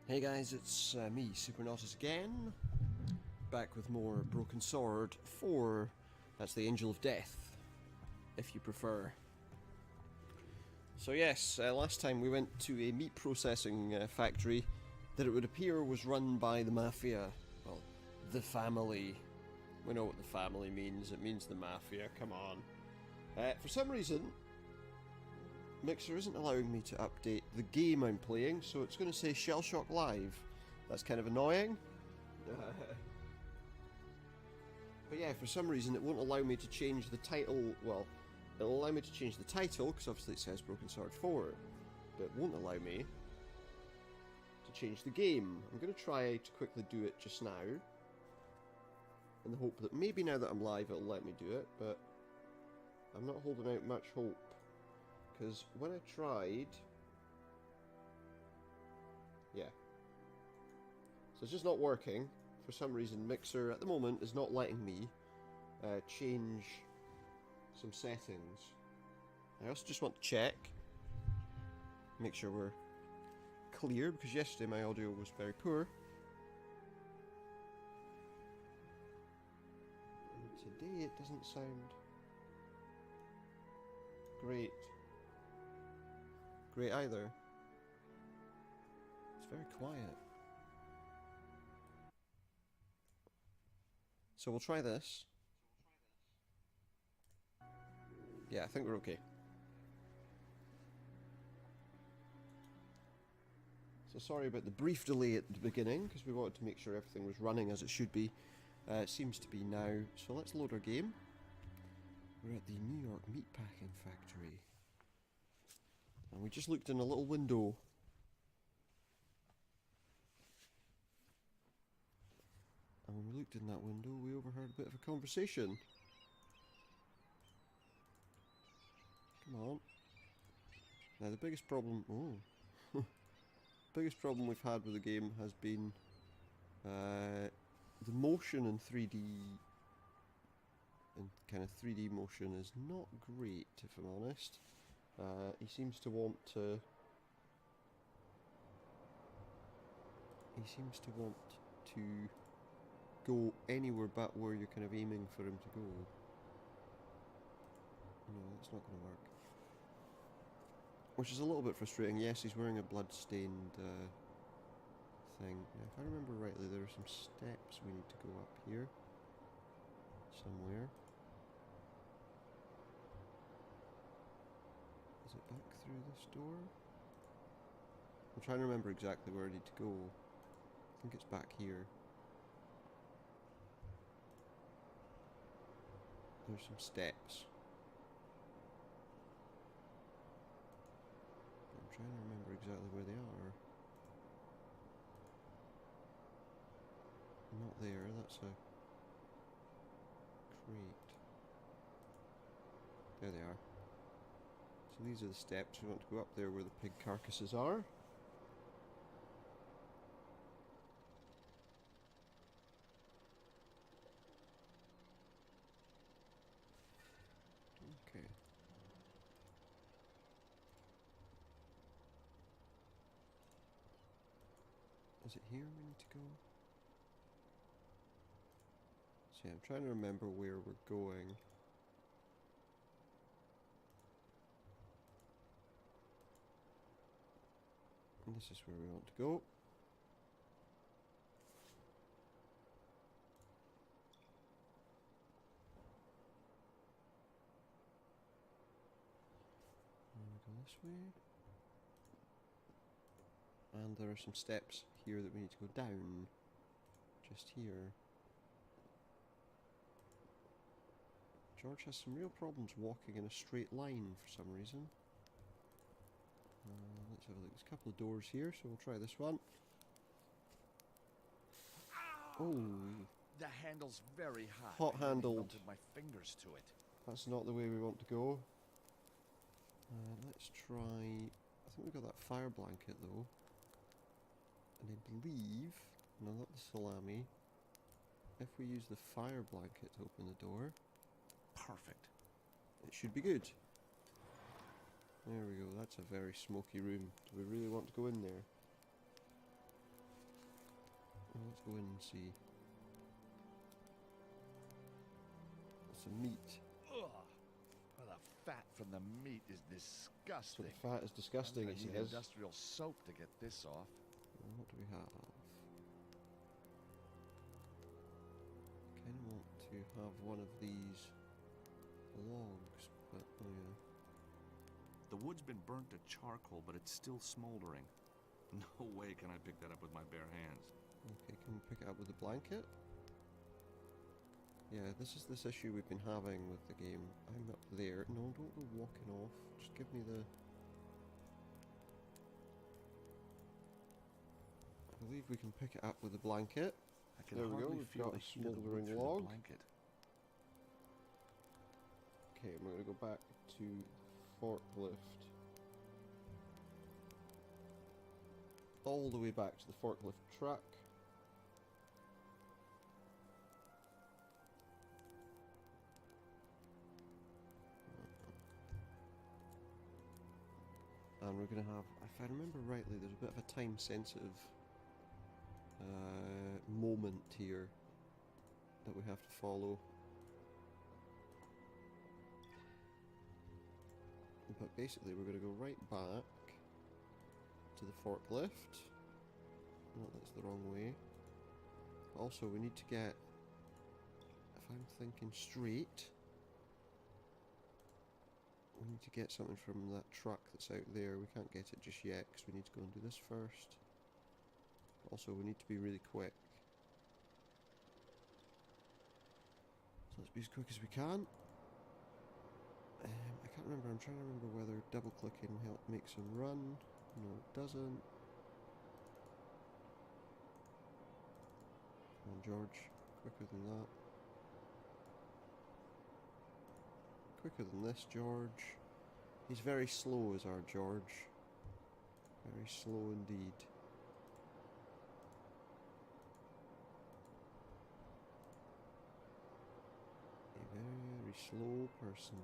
Hey guys, it's me, Supernautus again, back with more Broken Sword 4, that's the Angel of Death, if you prefer. So yes, last time we went to a meat processing factory that it would appear was run by the Mafia, well, the family. We know what the family means, it means the Mafia, come on. For some reason, Mixer isn't allowing me to update the game I'm playing, so it's going to say Shellshock Live. That's kind of annoying. But yeah, for some reason it won't allow me to change the title. Well, it'll allow me to change the title, because obviously it says Broken Sword 4. But it won't allow me to change the game. I'm going to try to quickly do it just now, in the hope that maybe now that I'm live it'll let me do it, but I'm not holding out much hope. Because when I tried... yeah. So it's just not working. For some reason, Mixer at the moment is not letting me change some settings. I also just want to check. Make sure we're clear, because yesterday my audio was very poor. And today it doesn't sound great. Great either. It's very quiet. So we'll try this. Yeah, I think we're okay. So sorry about the brief delay at the beginning, because we wanted to make sure everything was running as it should be. It seems to be now. So let's load our game. We're at the New York meatpacking factory. And we just looked in a little window. And when we looked in that window, we overheard a bit of a conversation. Come on. Now the biggest problem... oh. Biggest problem we've had with the game has been... the motion in 3D... and kind of 3D motion is not great, if I'm honest. He seems to want to... go anywhere but where you're kind of aiming for him to go. No, that's not going to work. Which is a little bit frustrating. Yes, he's wearing a blood-stained thing. Now, if I remember rightly, there are some steps we need to go up here. Somewhere. Is it back through this door? I'm trying to remember exactly where I need to go. I think it's back here. There's some steps. I'm trying to remember exactly where they are. Not there, that's a crate. There they are. So these are the steps. We want to go up there where the pig carcasses are. Okay. Is it here we need to go? So yeah, I'm trying to remember where we're going. And this is where we want to go. And we go this way. And there are some steps here that we need to go down. Just here. George has some real problems walking in a straight line for some reason. Let's have a look. There's a couple of doors here, so we'll try this one. Oh, the handle's very hot. Hot-handled. I melted my fingers to it. That's not the way we want to go. Let's try... I think we've got that fire blanket though. And I believe... no, not the salami. If we use the fire blanket to open the door... perfect. It should be good. There we go, that's a very smoky room. Do we really want to go in there? Let's go in and see. Some meat. Ugh. Well, the fat from the meat is So disgusting. the fat is disgusting, I it need says. industrial soap to get this off. What do we have? Kind of want to have one of these logs, but oh yeah. The wood's been burnt to charcoal, but it's still smoldering. No way can I pick that up with my bare hands. Okay, can we pick it up with the blanket? Yeah, this is this issue we've been having with the game. I'm up there. No, don't go walking off. Just give me the... I believe we can pick it up with the blanket. I can There we go, hardly we've feel got the a heat of the wood smouldering through log. the blanket. Okay, we're going to go back to forklift. All the way back to the forklift truck. And we're going to have, if I remember rightly, there's a bit of a time sensitive moment here that we have to follow. But basically we're going to go right back to the forklift. No, that's the wrong way. Also, we need to get, if I'm thinking straight, we need to get something from that truck that's out there. We can't get it just yet because we need to go and do this first. Also, we need to be really quick. So let's be as quick as we can. I can't remember, I'm trying to remember whether double clicking makes him run. No, it doesn't. Come on, George. Quicker than that. Quicker than this, George. He's very slow, is our George. Very slow indeed. A very slow person.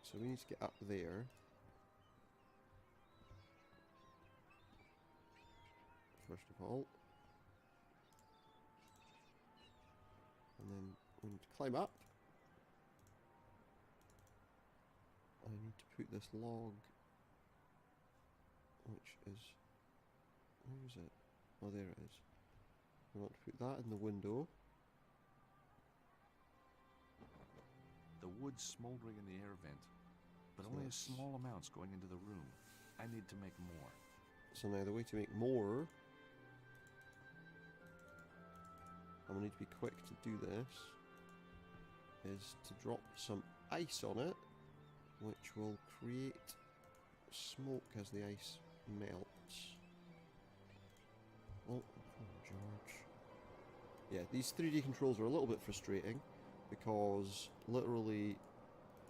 So we need to get up there. First of all. And then we need to climb up. I need to put this log, which is, where is it? Oh, there it is. We want to put that in the window. The wood's smoldering in the air vent, but So only a that's- small amounts going into the room. I need to make more. So now the way to make more, and we need to be quick to do this, is to drop some ice on it, which will create smoke as the ice melts. Oh, poor George. Yeah, these 3D controls are a little bit frustrating because literally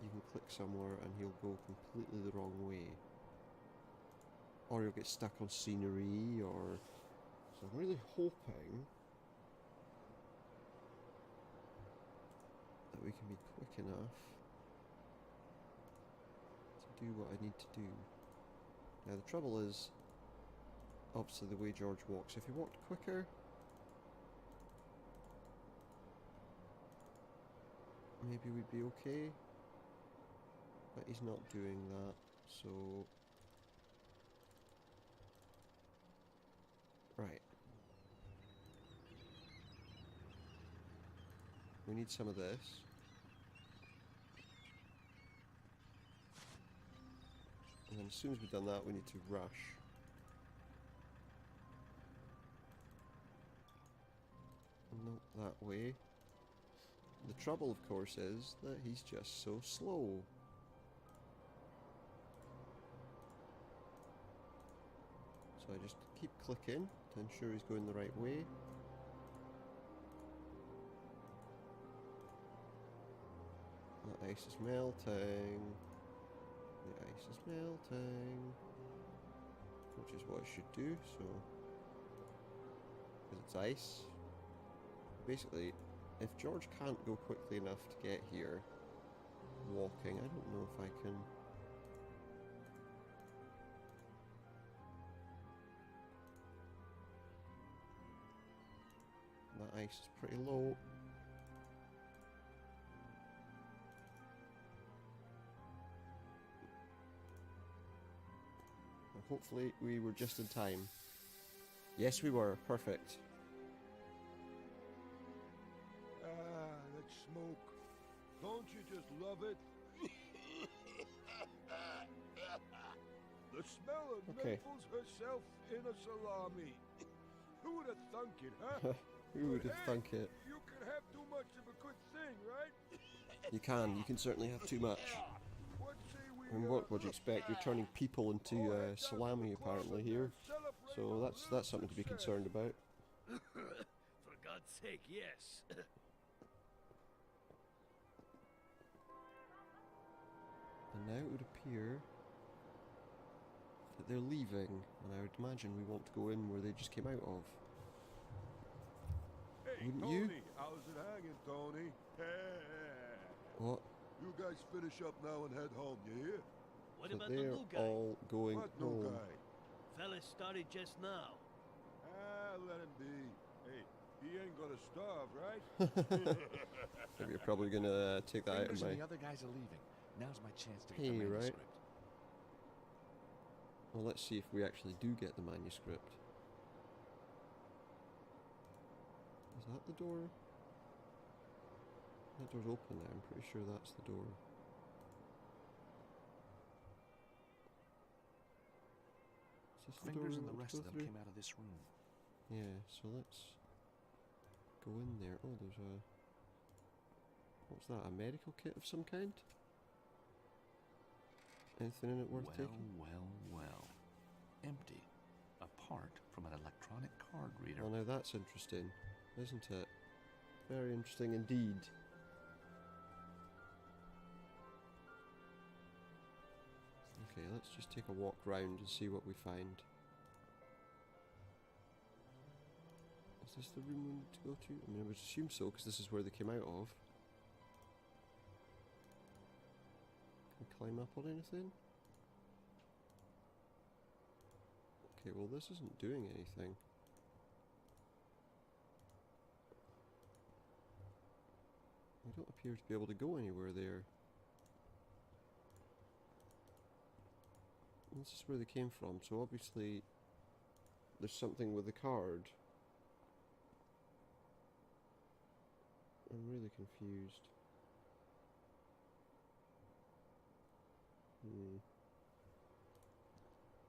you can click somewhere and he'll go completely the wrong way. Or you'll get stuck on scenery, or... So I'm really hoping that we can be quick enough to do what I need to do. Now the trouble is, obviously the way George walks, if he walked quicker, maybe we'd be okay. But he's not doing that, so... Right. We need some of this. And then as soon as we've done that, we need to rush. Not that way. The trouble, of course, is that he's just so slow. So I just keep clicking to ensure he's going the right way. The ice is melting. The ice is melting. Which is what it should do, so... Because it's ice. Basically, if George can't go quickly enough to get here, walking, I don't know if I can... Ice is pretty low. And hopefully we were just in time. Yes, we were. Perfect. Ah, that smoke. Don't you just love it? The smell of Okay. Naples herself in a salami. Who would have thunk it, huh? Who would have Hey, thunk it? You can have too much of a good thing, right? You can certainly have too much. What say we, And what would you expect? You're turning people into all head down to salami the club apparently and, here. celebrate So a that's little something to be success. concerned about. For God's sake, yes. And now it would appear that they're leaving, and I would imagine we want to go in where they just came out of. Hey, Wouldn't Tony, you? how's it hanging, Tony? What? You guys finish up now and head home, you hear? What So about the they're new guy? all going What new home. guy? Fella started just now. Ah, let him be. Hey, he ain't gonna starve, right? Maybe you're probably gonna take that out of Fingers my and the other guys are leaving. Now's my chance to get Hey, the right? manuscript. Well, let's see if we actually do get the manuscript. Is that the door? That door's open there, I'm pretty sure that's the door. Is this the door Fingers we and the want rest to of go them through? came out of this room. Yeah, so let's go in there. Oh, there's a... What's that, a medical kit of some kind? Anything in it worth taking? Well. Empty. Apart from an electronic card reader. Oh, now that's interesting, isn't it? Very interesting indeed. Okay, let's just take a walk round and see what we find. Is this the room we need to go to? I mean, I would assume so, because this is where they came out of. Can we climb up on anything? Okay, well this isn't doing anything. We don't appear to be able to go anywhere there. This is where they came from, so obviously there's something with the card. I'm really confused.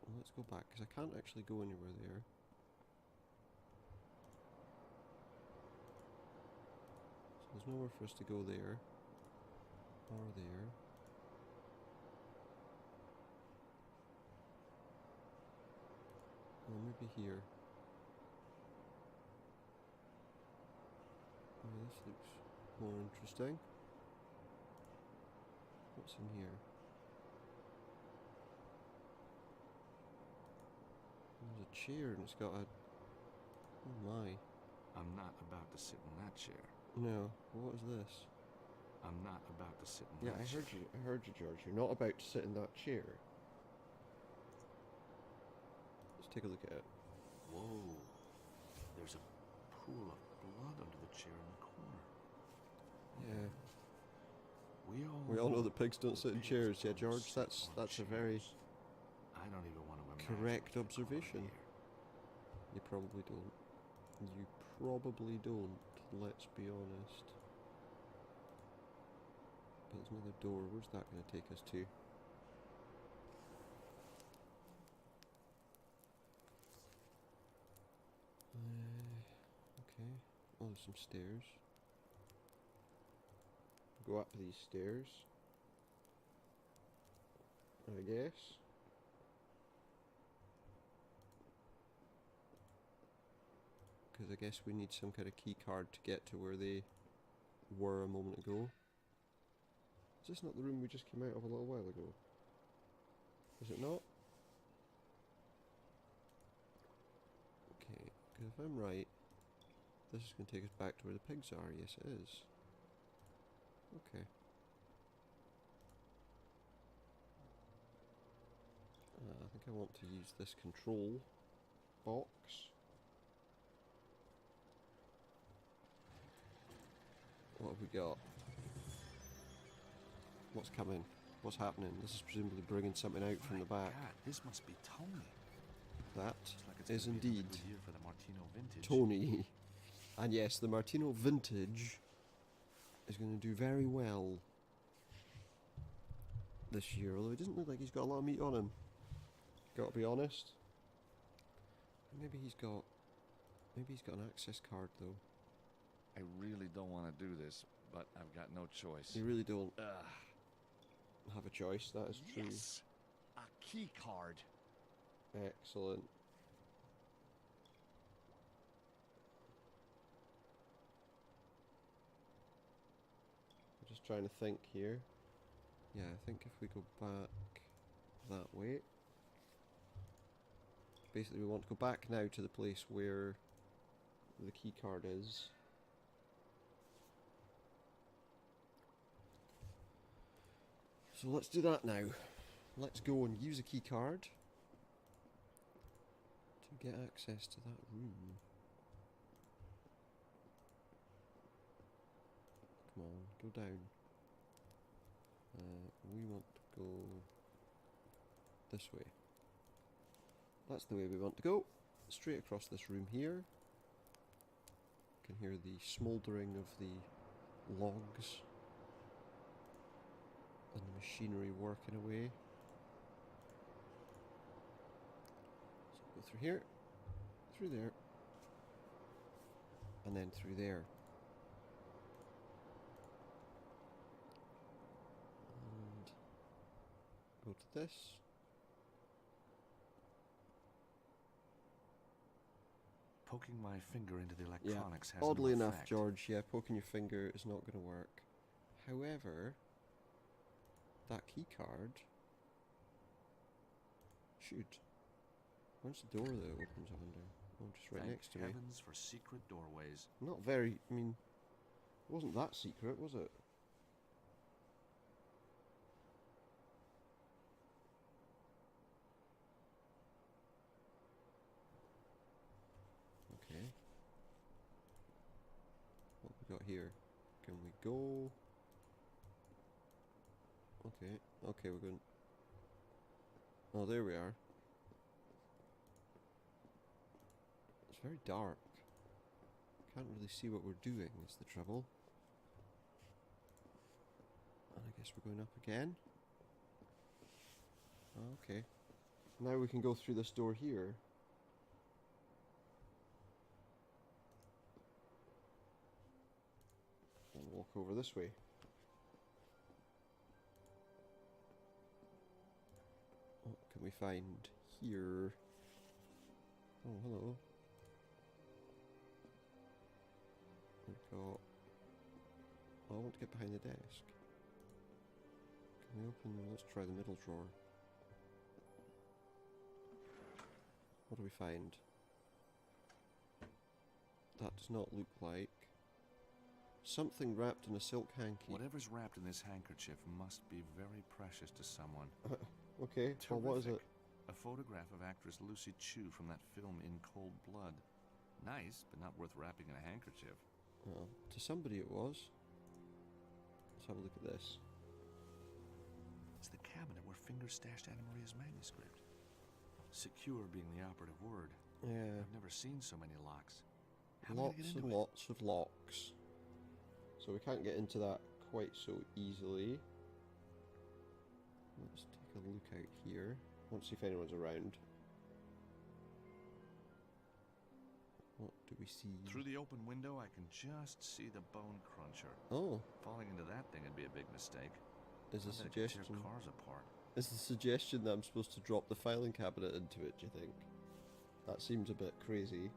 Well, let's go back, because I can't actually go anywhere there. So there's nowhere for us to go there. Or there. Or maybe here. Oh, this looks more interesting. What's in here? There's a chair and it's got a... Oh my. I'm not about to sit in that chair. No, what is this? I'm not about to sit in Yeah, that I chair. heard you, George. You're not about to sit in that chair. Let's take a look at it. Whoa. There's a pool of blood under the chair in the corner. Yeah. We We all know that pigs don't sit in pigs chairs, yeah, don't George. sit That's on a very chairs. I don't even want to imagine correct what's going on observation. here. You probably don't. You probably don't, let's be honest. But there's another door. Where's that going to take us to? Okay. Oh, there's some stairs. Go up these stairs, I guess. Because I guess we need some kind of key card to get to where they were a moment ago. Is this not the room we just came out of a little while ago? Is it not? Okay, because if I'm right, this is going to take us back to where the pigs are. Yes, it is. Okay. I think I want to use this control box. What have we got? What's coming? What's happening? This is presumably bringing something out from the back. God, this must be Tony. That Looks like it's is gonna be another indeed good year for the Martino vintage. Tony. And yes, the Martino vintage is going to do very well this year, although it doesn't look like he's got a lot of meat on him. Got to be honest. Maybe he's got an access card though. I really don't want to do this, but I've got no choice. You really don't have a choice, that is true. Yes, a key card. Excellent. I'm just trying to think here. Yeah, I think if we go back that way. Basically, we want to go back now to the place where the key card is. So let's do that now. Let's go and use a key card to get access to that room. Come on, go down. We want to go this way. That's the way we want to go. Straight across this room here. You can hear the smouldering of the logs and the machinery working away. So go through here, through there, and then through there. And go to this. Poking my finger into the electronics has Oddly no enough, effect. George, yeah, poking your finger is not going to work. However, that key card should. Where's the door that opens, I wonder? Oh, just right Thank next to me. heavens for secret doorways. Not very, I mean, it wasn't that secret, was it? Okay. What have we got here? Can we go? Okay, okay, we're going. Oh, there we are. It's very dark. Can't really see what we're doing, is the trouble. And I guess we're going up again. Okay. Now we can go through this door here. And walk over this way. What can we find here? Oh, hello. We've got... Oh, I want to get behind the desk. Can we open... Let's try the middle drawer. What do we find? That does not look like... Something wrapped in a silk hanky. Whatever's wrapped in this handkerchief must be very precious to someone. Okay, well what is it? A photograph of actress Lucy Chu from that film In Cold Blood. Nice, but not worth wrapping in a handkerchief. Oh, to somebody it was. Let's have a look at this. It's the cabinet where Finger stashed Anna Maria's manuscript. Secure being the operative word. Yeah, I've never seen so many locks. How am I gonna get lots into and it? lots of locks. So we can't get into that quite so easily. Let's take a look out here. I want to see if anyone's around. What do we see? Through the open window, I can just see the bone cruncher. Oh, Falling into that thing would be a big mistake. is the I bet it could tear suggestion? cars apart. Is the suggestion that I'm supposed to drop the filing cabinet into it? Do you think? That seems a bit crazy.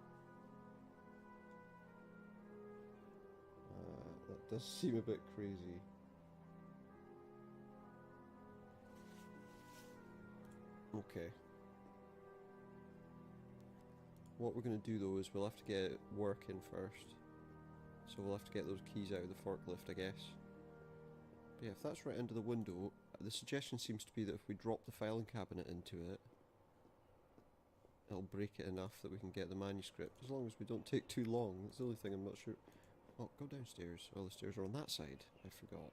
That does seem a bit crazy. Okay. What we're going to do though is we'll have to get it working first. So we'll have to get those keys out of the forklift, I guess. But yeah, if that's right under the window, the suggestion seems to be that if we drop the filing cabinet into it, it'll break it enough that we can get the manuscript. As long as we don't take too long. That's the only thing I'm not sure. Oh, go downstairs. Oh, the stairs are on that side. I forgot.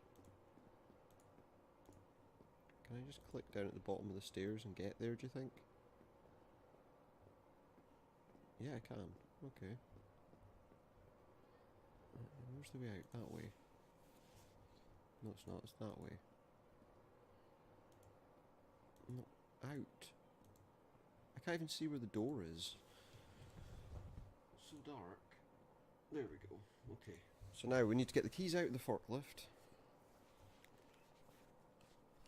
Can I just click down at the bottom of the stairs and get there, do you think? Yeah, I can. Okay. Where's the way out? That way. No, it's not. It's that way. No, out. I can't even see where the door is. So dark. There we go. Okay. So now we need to get the keys out of the forklift.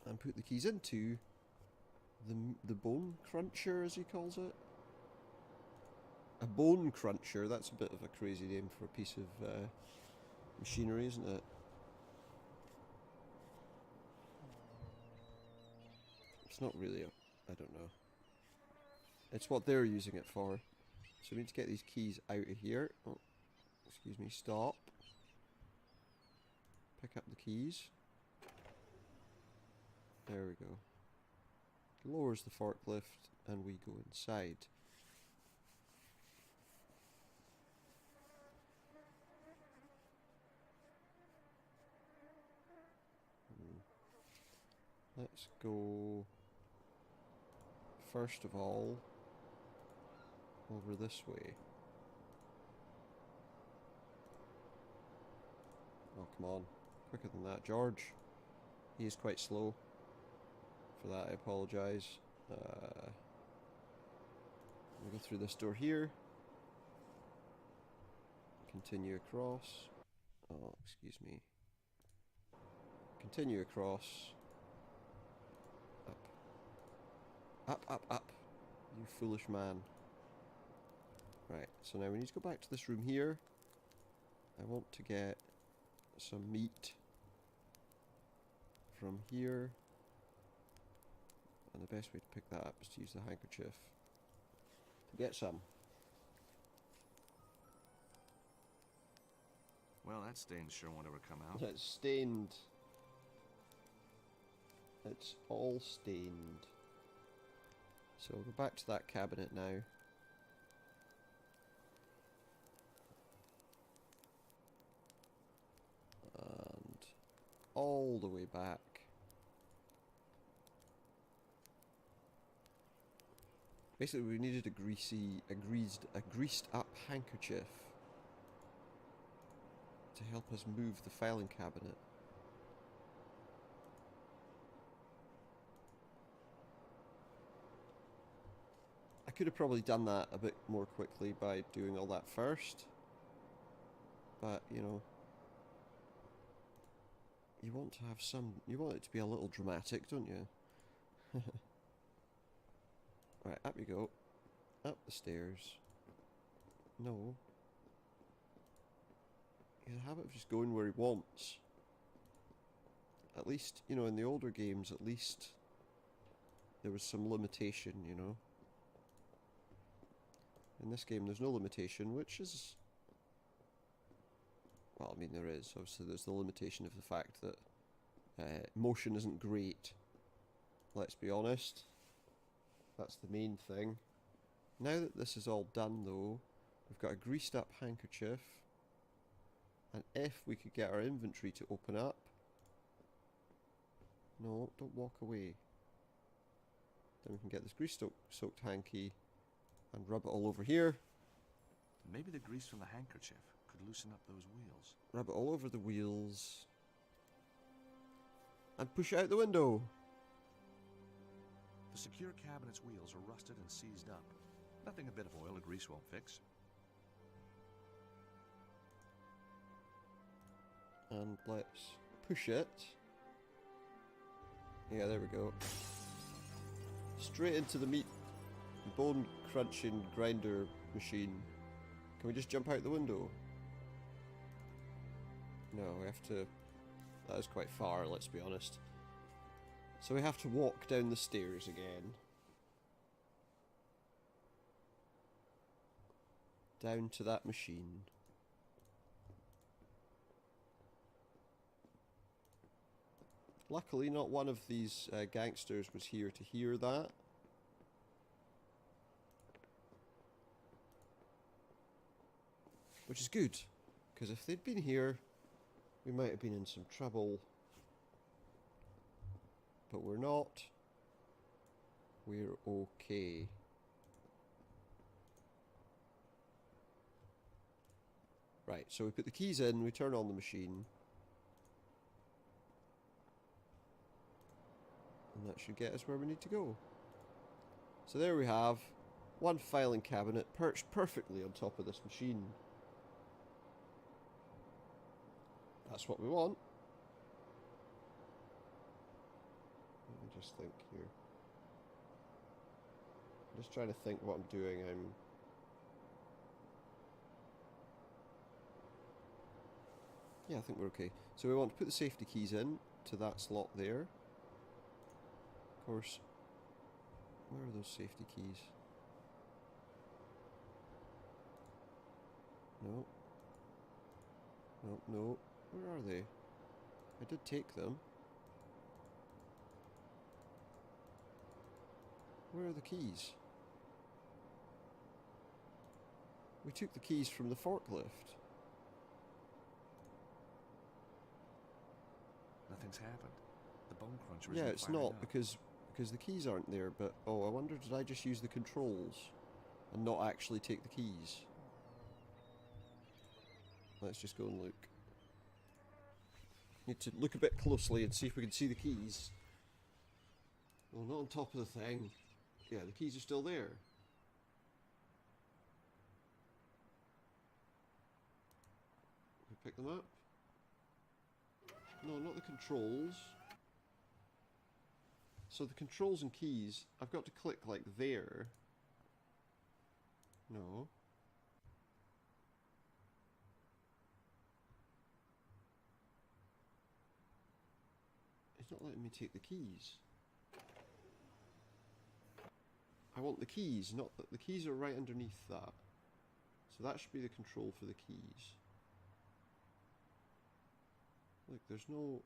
And put the keys into the bone cruncher, as he calls it. A bone cruncher, that's a bit of a crazy name for a piece of machinery, isn't it? It's not really I don't know. It's what they're using it for. So we need to get these keys out of here. Oh, excuse me, stop. Pick up the keys. There we go. Lowers the forklift and we go inside. Let's go, first of all, over this way. Oh, come on. Quicker than that, George. He is quite slow. For that, I apologise. We'll go through this door here. Continue across. Oh, excuse me. Continue across. Up. Up, up, up. You foolish man. Right, so now we need to go back to this room here. I want to get some meat from here. And the best way to pick that up is to use the handkerchief to get some. Well, that stain sure won't ever come out. It's stained. It's all stained. So we'll go back to that cabinet now. And all the way back. Basically, we needed a greased up handkerchief to help us move the filing cabinet. I could have probably done that a bit more quickly by doing all that first, but you know, you want to have some, you want it to be a little dramatic, don't you? Right, up you go. Up the stairs. No. He has a habit of just going where he wants. At least, you know, in the older games, at least there was some limitation, you know. In this game, there's no limitation, which is... Well, I mean, there is. Obviously, there's the limitation of the fact that motion isn't great. Let's be honest. That's the main thing. Now that this is all done, though, we've got a greased up handkerchief. And if we could get our inventory to open up... No, don't walk away. Then we can get this grease-soaked hanky and rub it all over here. Maybe the grease from the handkerchief could loosen up those wheels. Rub it all over the wheels. And push it out the window. The secure cabinet's wheels are rusted and seized up. Nothing a bit of oil or grease won't fix. And let's push it. Yeah, there we go. Straight into the meat bone crunching grinder machine. Can we just jump out the window? No, we have to... That is quite far, let's be honest. So we have to walk down the stairs again. Down to that machine. Luckily, not one of these gangsters was here to hear that. Which is good. Because if they'd been here, we might have been in some trouble. But we're not. We're okay. Right, so we put the keys in, we turn on the machine. And that should get us where we need to go. So there we have one filing cabinet perched perfectly on top of this machine. That's what we want. Let me just think here. I'm just trying to think what I'm doing. Yeah, I think we're okay. So we want to put the safety keys in to that slot there. Of course, where are those safety keys? No. No, no. Where are they? I did take them. Where are the keys? We took the keys from the forklift. Nothing's happened. The bone cruncher Yeah, isn't it's firing not up. because the keys aren't there, but oh, I wonder, did I just use the controls and not actually take the keys? Let's just go and look. Need to look a bit closely and see if we can see the keys. Oh, not on top of the thing. Yeah, the keys are still there. We pick them up? No, not the controls. So the controls and keys, I've got to click like there. No. It's not letting me take the keys. I want the keys, not the keys are right underneath that. So that should be the control for the keys. Look, there's no...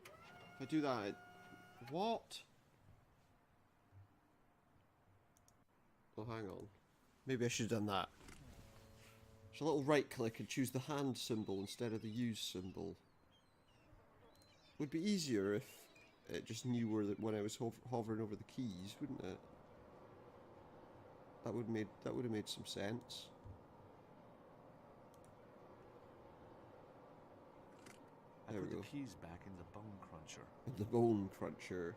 If I do that, what? Oh, hang on. Maybe I should have done that. Just a little right click and choose the hand symbol instead of the use symbol. Would be easier if it just knew where when I was hovering over the keys, wouldn't it? That would have made some sense. I There put we go. the keys back in the bone cruncher. The bone cruncher.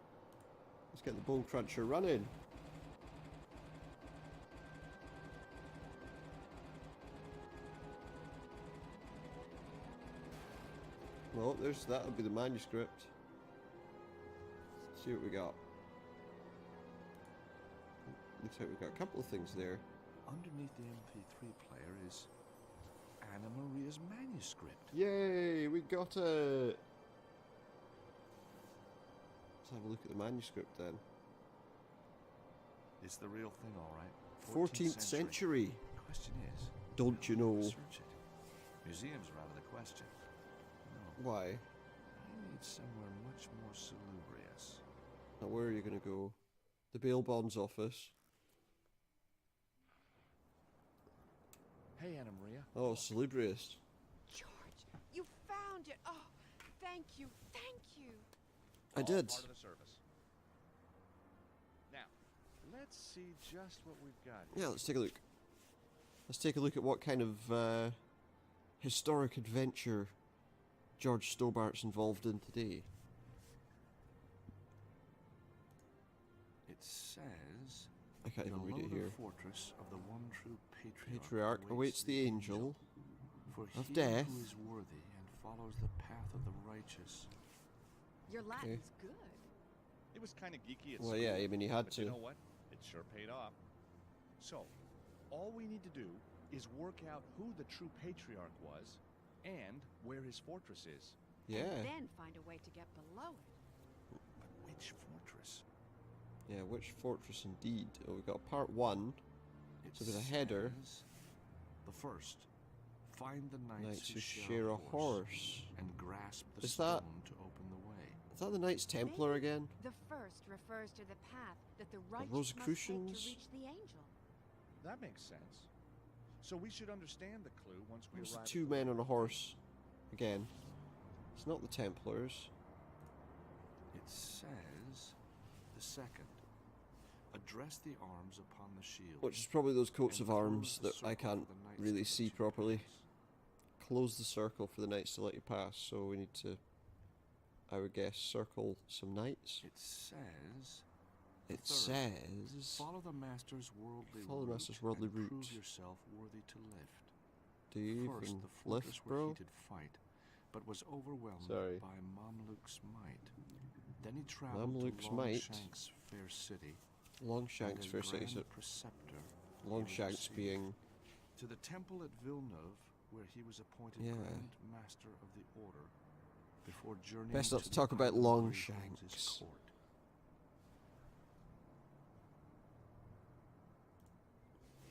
Let's get the bone cruncher running. Well, that'll be the manuscript. Let's see what we got. Looks like we've got a couple of things there. Underneath the MP3 player is Anna Maria's manuscript. Yay, we got it! Let's have a look at the manuscript then. It's the real thing, all right. 14th century. The question is, Don't you know? research it. Museums are out of the question. No, Why? I need somewhere much more salubrious. Now where are you going to go? The bail bonds office. Hey, Anna Maria. Oh, salubrious. George, you found it. Oh, thank you, thank you. I All did. part of the service. Now, let's see just what we've got here. Yeah, let's take a look. Let's take a look at what kind of historic adventure George Stobart's involved in today. It says, I can't the even read it loader here. fortress of the one true patriarch, Patriarch awaits the angel for of he death. who is worthy and follows the path of the righteous. Your Latin's good. It was kind of geeky at Well, school, yeah, I mean, he had but to. you know what? It sure paid off. So, all we need to do is work out who the true patriarch was and where his fortress is. Yeah, And then find a way to get below it. But which fortress? yeah, which fortress indeed? Oh, we got part 1. So there's a header. says, the first, find the Knights knights who share a horse. and grasp the Is stone that- to open the way. Is that the Knights Templar Maybe again? The first refers to the path that the righteous must take to Rosicrucians? reach the angel. That makes sense. So we should understand the clue once we It's arrive. two at the men on a right horse. Again. It's not the Templars. It says the second. Address the arms upon the shield. Which is probably those coats and of close arms the that I circle can't for the knights really to see let you properly. pass. Close the circle for the knights to let you pass, so we need to, I would guess, circle some knights. It says. the It third. says... Follow the master's worldly Follow the route master's worldly and route. prove yourself worthy to lift. Do you First, even the fortress lift, where bro? he did fight, but was overwhelmed Sorry. by Mamluk's might. Then he traveled Mamluk's to might? Longshank's fair city. Longshanks and for a as second. Grand Preceptor, he was Longshanks received being... to the temple at Villeneuve, where he was appointed Yeah. Grand Master of the Order, before journeying Best not to to the talk about island where he holds his Longshanks. court.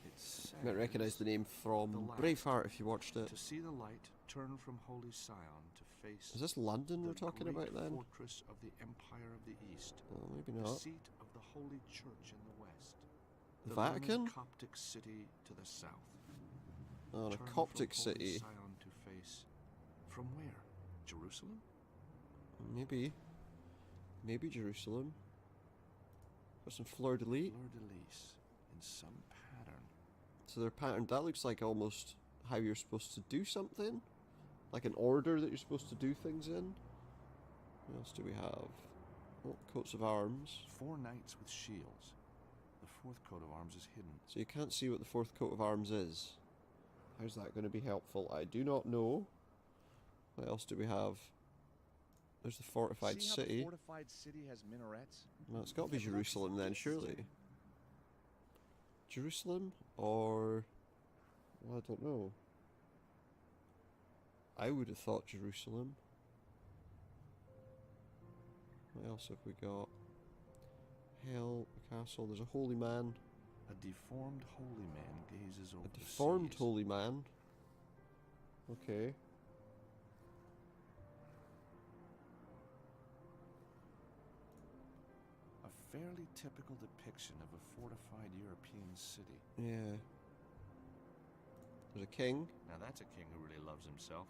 It says, You might recognise the name from The last. Braveheart if you watched it. to see the light turn from Holy Sion to face Is this London the we're talking great about then? fortress of the Empire of the East, Oh, maybe the not. seat of the Holy Church in the west, The learned Vatican? Coptic city to the south. Oh, a Turn Coptic from Holy city. Sion to face from where? Jerusalem? Maybe. Maybe Jerusalem. Got some fleur-de-lis. Fleur-de-lis in some pattern. So their pattern, that looks like almost how you're supposed to do something. Like an order that you're supposed to do things in. What else do we have? Oh, coats of arms. 4 knights with shields. The 4th coat of arms is hidden. So you can't see what the 4th coat of arms is. How's that going to be helpful? I do not know. What else do we have? There's the fortified See how city. the fortified city has minarets? Well, it's got to be Jerusalem then, surely. Jerusalem or... Well, I don't know. I would have thought Jerusalem. What else have we got? Hell, a castle. There's a holy man. A deformed holy man gazes over A the deformed seas. holy man. Okay. A fairly typical depiction of a fortified European city. Yeah. There's a king. Now that's a king who really loves himself.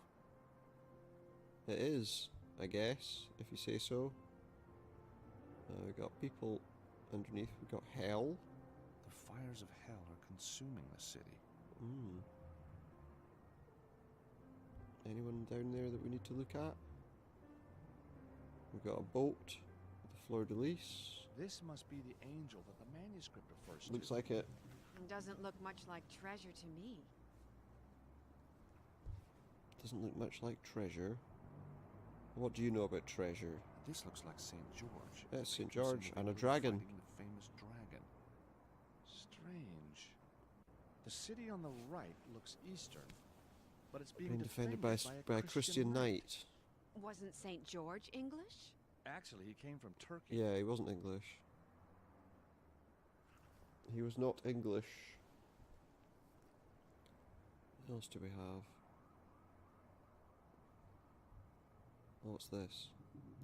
It is, I guess, if you say so. We've got people underneath. We've got hell. The fires of hell are consuming the city. Hmm. Anyone down there that we need to look at? We've got a boat with a fleur-de-lis. This must be the angel that the manuscript refers to. Looks like it. Doesn't look much like treasure to me. Doesn't look much like treasure. What do you know about treasure? This looks like St. George. Yes, St. People seem George to be and a really dragon. fighting the famous dragon. Strange. The city on the right looks eastern, but it's being Being defended by a Christian knight. Wasn't St. George English? Actually, he came from Turkey. Yeah, he wasn't English. He was not English. What else do we have? What's this?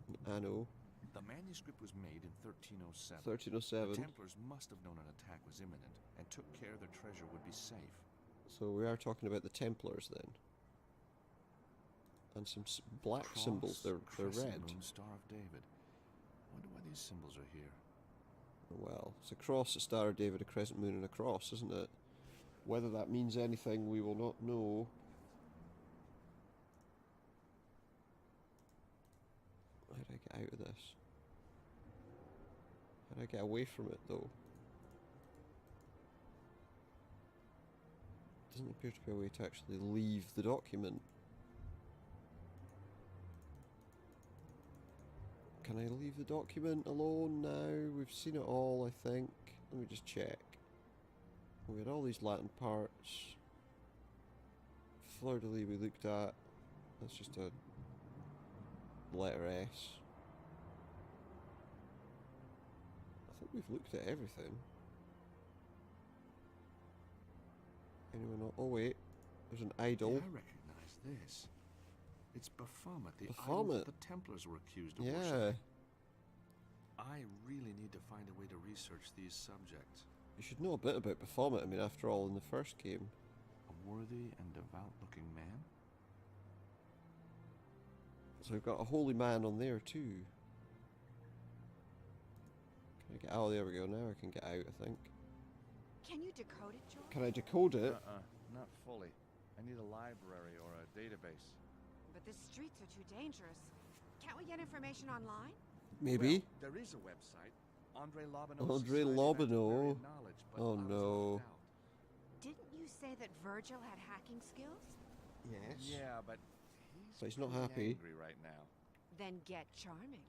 An anno. The manuscript was made in 1307. 1307. The Templars must have known an attack was imminent and took care their treasure would be safe. So we are talking about the Templars then. And some black Cross, symbols. They're crescent red. moon, Star of David. Wonder why these symbols are here. Well, it's a cross, a star of David, a crescent moon, and a cross, isn't it? Whether that means anything, we will not know. How do I get out of this? How do I get away from it, though? Doesn't appear to be a way to actually leave the document. Can I leave the document alone now? We've seen it all, I think. Let me just check. We had all these Latin parts. Fleur-de-lis we looked at. That's just a letter S. I think we've looked at everything. Anyone else? Oh wait, there's an idol. Yeah, I recognize this. It's Baphomet, the idol Baphomet. that the Templars were accused of Yeah. worshiping. I really need to find a way to research these subjects. You should know a bit about Baphomet. I mean, after all, in the first game. A worthy and devout-looking man? So we've got a holy man on there too. Can I get... Oh, there we go. Now I can get out, I think. Can you decode it, George? Can I decode it? Not fully. I need a library or a database. But the streets are too dangerous. Can't we get information online? Maybe. Well, there is a website. Andre Lobineau's Andre Society of Lobineau. Antiquarian Knowledge, but Oh, I was no. locked out. Didn't you say that Virgil had hacking skills? Yes. Yeah, but So he's not pretty happy. angry right now. Then get charming.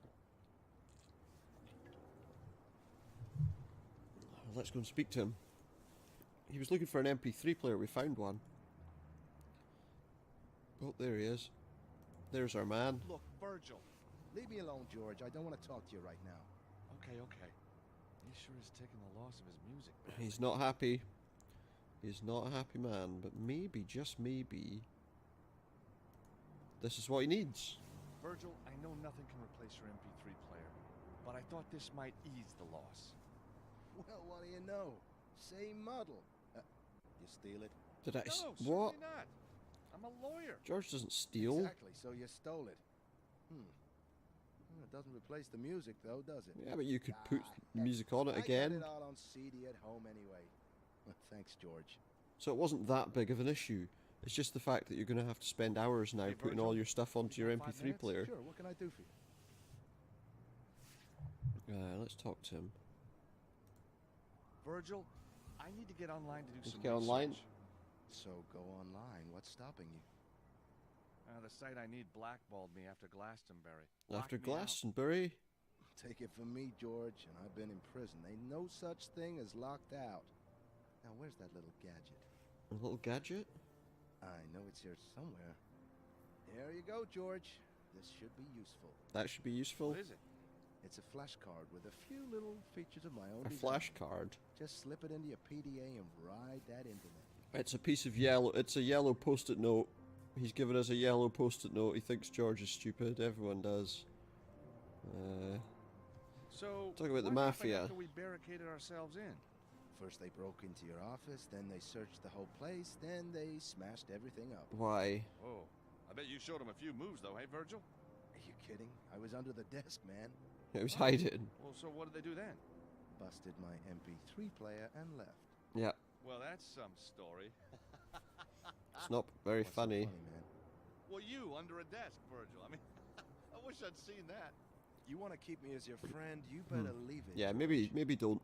Let's go and speak to him. He was looking for an MP3 player. We found one. Oh, there he is. There's our man. Look, Virgil. Leave me alone, George. I don't want to talk to you right now. Okay. He sure is taking the loss of his music back. He's not happy. He's not a happy man, but maybe, just maybe, this is what he needs. Virgil, I know nothing can replace your MP3 player, but I thought this might ease the loss. Well, what do you know? Same model. You steal it? Did I... No, what? certainly not. I'm a lawyer. George doesn't steal. Exactly, so you stole it. Well, it doesn't replace the music, though, does it? Yeah, but you could put heck, music on it I again. got it all on CD at home anyway. Thanks, George. So it wasn't that big of an issue. It's just the fact that you're going to have to spend hours now Hey, putting Virgil, all your stuff onto your you got 5 MP3 minutes? player. Sure, what can I do for you? Let's talk to him. Virgil, I need to get online to do Let's some get online. research. So go online. What's stopping you? The site I need blackballed me after Glastonbury. After Locked me out. Glastonbury? Take it from me, George, and I've been in prison. Ain't no such thing as locked out. Now, where's that little gadget? A little gadget? I know it's here somewhere. There you go, George. This should be useful. That should be useful. What is it? It's a flash card with a few little features of my own A design. flash card. Just slip it into your PDA and ride that internet. It's a piece of yellow. It's a yellow post-it note. He's given us a yellow post-it note. He thinks George is stupid. Everyone does. So, Talk about the what happened mafia. after we barricaded ourselves in? First they broke into your office, then they searched the whole place, then they smashed everything up. Why? Oh, I bet you showed him a few moves, though, hey, Virgil? Are you kidding? I was under the desk, man. It was hiding. Well, so what did they do then? Busted my MP3 player and left. Yeah, Well, that's some story. it's not very What's so funny. man? Well, you under a desk, Virgil. I mean, I wish I'd seen that. You want to keep me as your friend? You better leave it. Yeah, maybe don't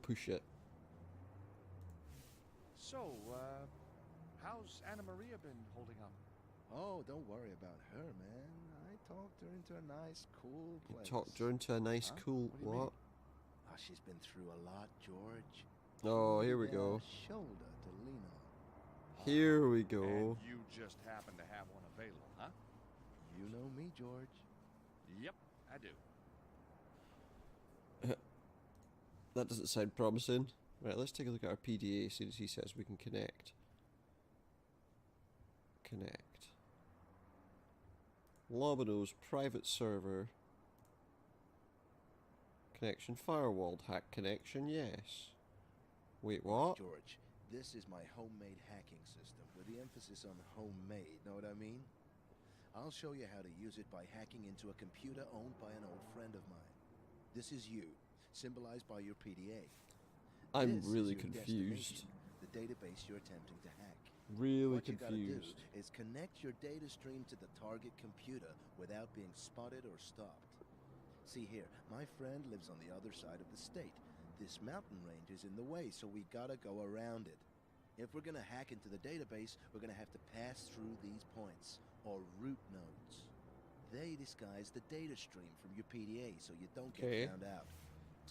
push it. So, how's Anna Maria been holding up? Oh, don't worry about her, man. I talked her into a nice, cool You place. talked her into a nice, Huh? cool What do you mean? what? Oh, she's been through a lot, George. Oh, You here we need a go. Shoulder to lean on. Here we go. And you just happen to have one available, huh? You know me, George. Yep, I do. That doesn't sound promising. Right, let's take a look at our PDA, see as he says we can connect. Connect. Lobineau's private server. Connection firewalled. Hack connection, yes. Wait, what? George, this is my homemade hacking system with the emphasis on homemade, know what I mean? I'll show you how to use it by hacking into a computer owned by an old friend of mine. This is you, symbolized by your PDA. I'm This is really your confused. destination, the database you're attempting to hack. Really What you gotta do confused. is connect your data stream to the target computer without being spotted or stopped. See here, my friend lives on the other side of the state. This mountain range is in the way, so we gotta go around it. If we're gonna hack into the database, we're gonna have to pass through these points, or root nodes. They disguise the data stream from your PDA so you don't Okay. get found out.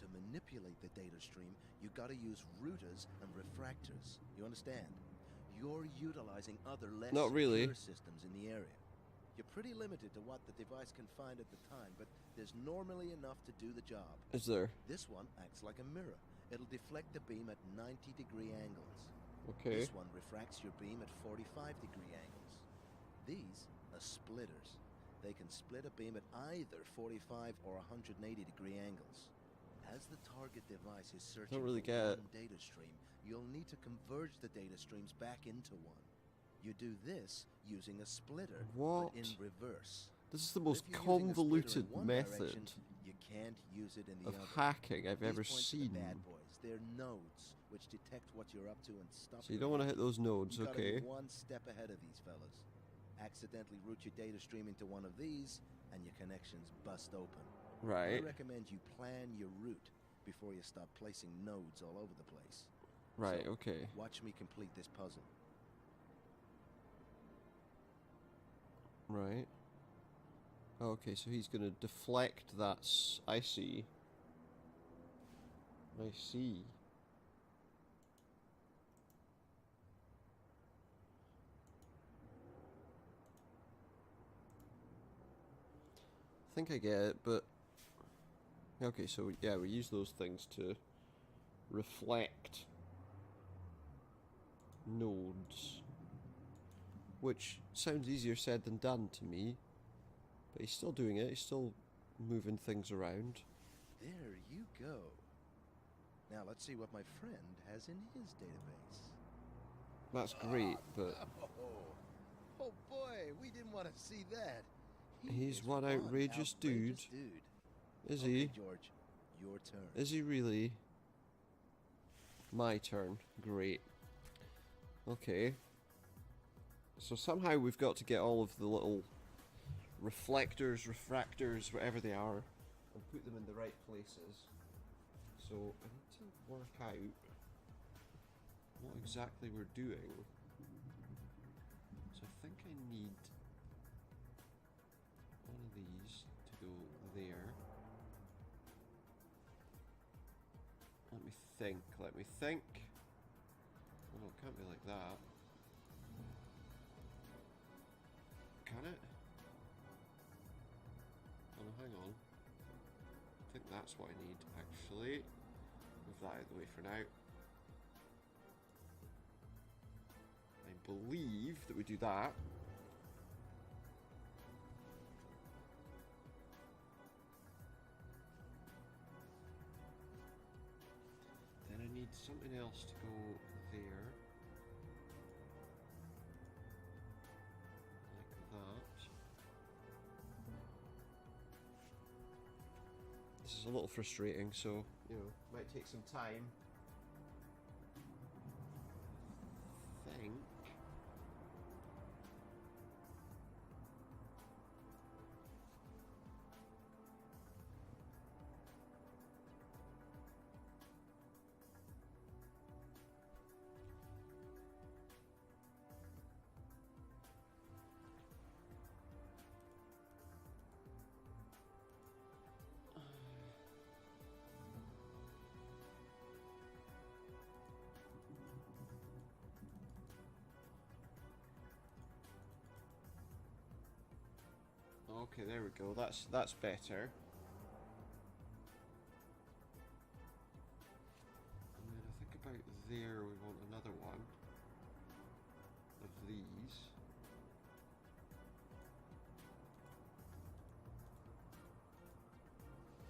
To manipulate the data stream, you gotta use routers and refractors. You understand? You're utilizing other less Not really. secure systems in the area. You're pretty limited to what the device can find at the time, but there's normally enough to do the job. Is there? This one acts like a mirror. It'll deflect the beam at 90-degree angles. Okay. This one refracts your beam at 45-degree angles. These are splitters. They can split a beam at either 45 or 180-degree angles. As the target device is searching Don't really for get it. one data stream, you'll need to converge the data streams back into one. You do this using a splitter, What? but in reverse. This is the But most if you're using a splitter convoluted in one method direction, you can't use it in the of other. hacking I've These ever points are seen. the bad boys. They're nodes which detect what you're up to and stop. So you don't want to hit those nodes, You gotta okay? be one step ahead of these fellas. Accidentally route your data stream into one of these, and your connections bust open. I Right, recommend you plan your route before you start placing nodes all over the place. right, So, okay. watch me complete this puzzle. Right. Okay, so he's gonna deflect that. I see. I see. I think I get it, but okay, so yeah, we use those things to reflect nodes, which sounds easier said than done to me, but he's still doing it. He's still moving things around. There you go. Now let's see what my friend has in his database. That's great, but Oh boy, we didn't want to see that. he's is one outrageous dude. Is Okay, he? George, your turn. Is he really? My turn. Great. Okay. So somehow we've got to get all of the little reflectors, refractors, whatever they are, and put them in the right places. So I need to work out what exactly we're doing. So I think I need one of these to go there. Let me think. Oh, it can't be like that. Can it? Oh no, hang on. I think that's what I need, actually. Move that out of the way for now. I believe that we do that. Then I need something else to go there. Like that. This is a little frustrating, so, you know, might take some time. I think. Okay, there we go. That's better. And then I think about there we want another one of these.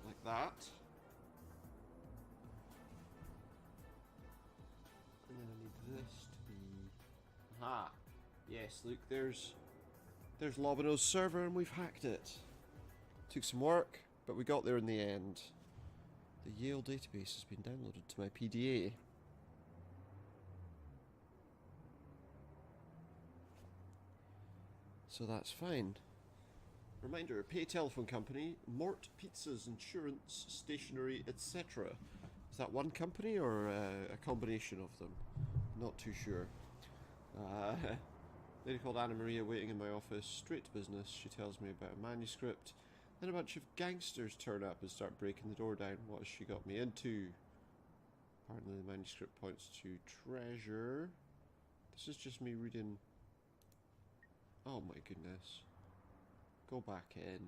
Like that. And then I need this to be... Aha! Yes, look, there's Lobino's server and we've hacked it. Took some work, but we got there in the end. The Yale database has been downloaded to my PDA. So that's fine. Reminder, pay telephone company, Mort Pizzas, insurance, stationery, etc. Is that one company or a combination of them? Not too sure. Lady called Anna Maria waiting in my office, straight to business. She tells me about a manuscript. Then a bunch of gangsters turn up and start breaking the door down. What has she got me into? Apparently the manuscript points to treasure. This is just me reading. Oh my goodness. Go back in.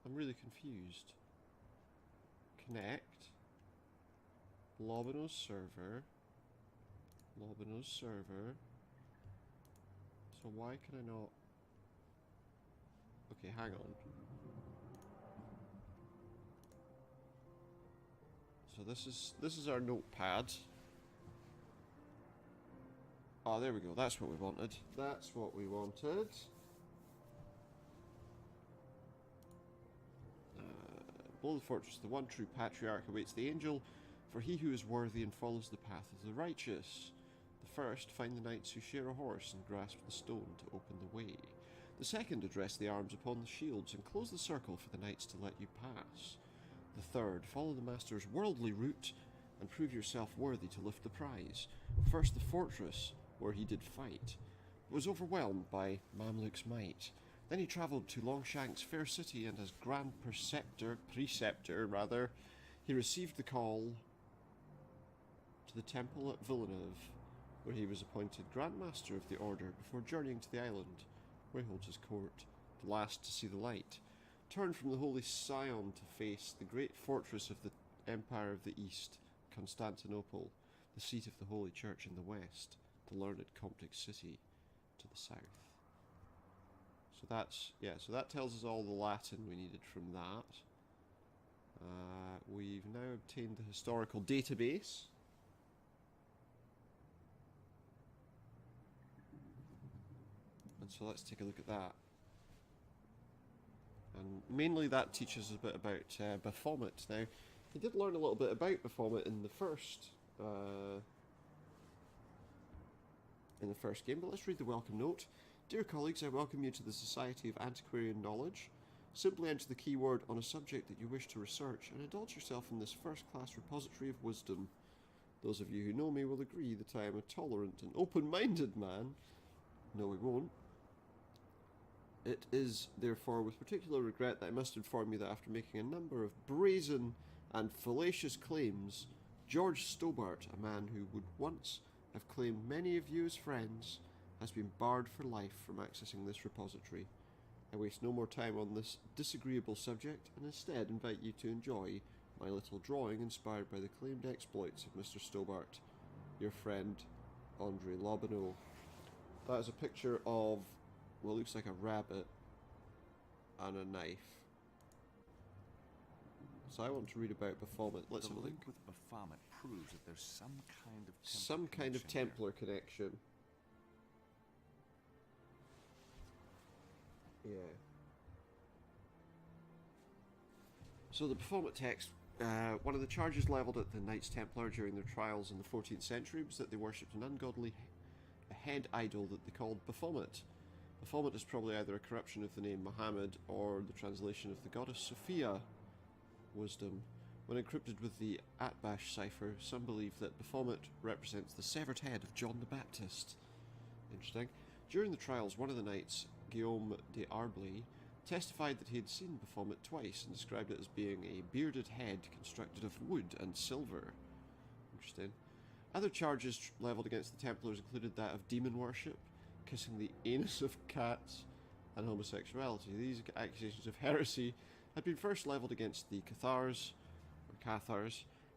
I'm really confused. Connect. Lobino's server. Lobino's server. So why can I not... Okay, hang on. So this is our notepad. Oh, there we go. That's what we wanted. That's what we wanted. Below the fortress, the one true patriarch awaits the angel, for he who is worthy and follows the path of the righteous. The first, find the knights who share a horse and grasp the stone to open the way. The second, address the arms upon the shields and close the circle for the knights to let you pass. The third, follow the master's worldly route and prove yourself worthy to lift the prize. First the fortress, where he did fight, was overwhelmed by Mamluk's might. Then he travelled to Longshank's fair city, and as Grand Preceptor, he received the call to the temple at Villeneuve, where he was appointed Grand Master of the Order before journeying to the island, where he holds his court, the last to see the light. Turned from the holy Sion to face the great fortress of the Empire of the East, Constantinople, the seat of the Holy Church in the west, the learned Coptic city to the south. So that's, yeah, so that tells us all the Latin we needed from that. We've now obtained the historical database. And so let's take a look at that. And mainly that teaches us a bit about Baphomet. Now, he did learn a little bit about Baphomet in the first game, but let's read the welcome note. Dear colleagues, I welcome you to the Society of Antiquarian Knowledge. Simply enter the keyword on a subject that you wish to research and indulge yourself in this first-class repository of wisdom. Those of you who know me will agree that I am a tolerant and open-minded man. No, we won't. It is, therefore, with particular regret that I must inform you that after making a number of brazen and fallacious claims, George Stobart, a man who would once have claimed many of you as friends, has been barred for life from accessing this repository. I waste no more time on this disagreeable subject, and instead invite you to enjoy my little drawing inspired by the claimed exploits of Mr. Stobart, your friend, Andre Lobineau. That is a picture of what looks like a rabbit and a knife. So I want to read about Baphomet. Let's have a look. The link with Baphomet proves that there's some kind of Templar connection. Yeah. So the Baphomet text, one of the charges levelled at the Knights Templar during their trials in the 14th century was that they worshipped an ungodly head idol that they called Baphomet. Baphomet is probably either a corruption of the name Muhammad or the translation of the goddess Sophia, wisdom. When encrypted with the Atbash cipher, some believe that Baphomet represents the severed head of John the Baptist. Interesting. During the trials, one of the knights, Guillaume de Arblay, testified that he had seen Baphomet twice and described it as being a bearded head constructed of wood and silver. Interesting. Other charges levelled against the Templars included that of demon worship, kissing the anus of cats, and homosexuality. These accusations of heresy had been first levelled against the Cathars,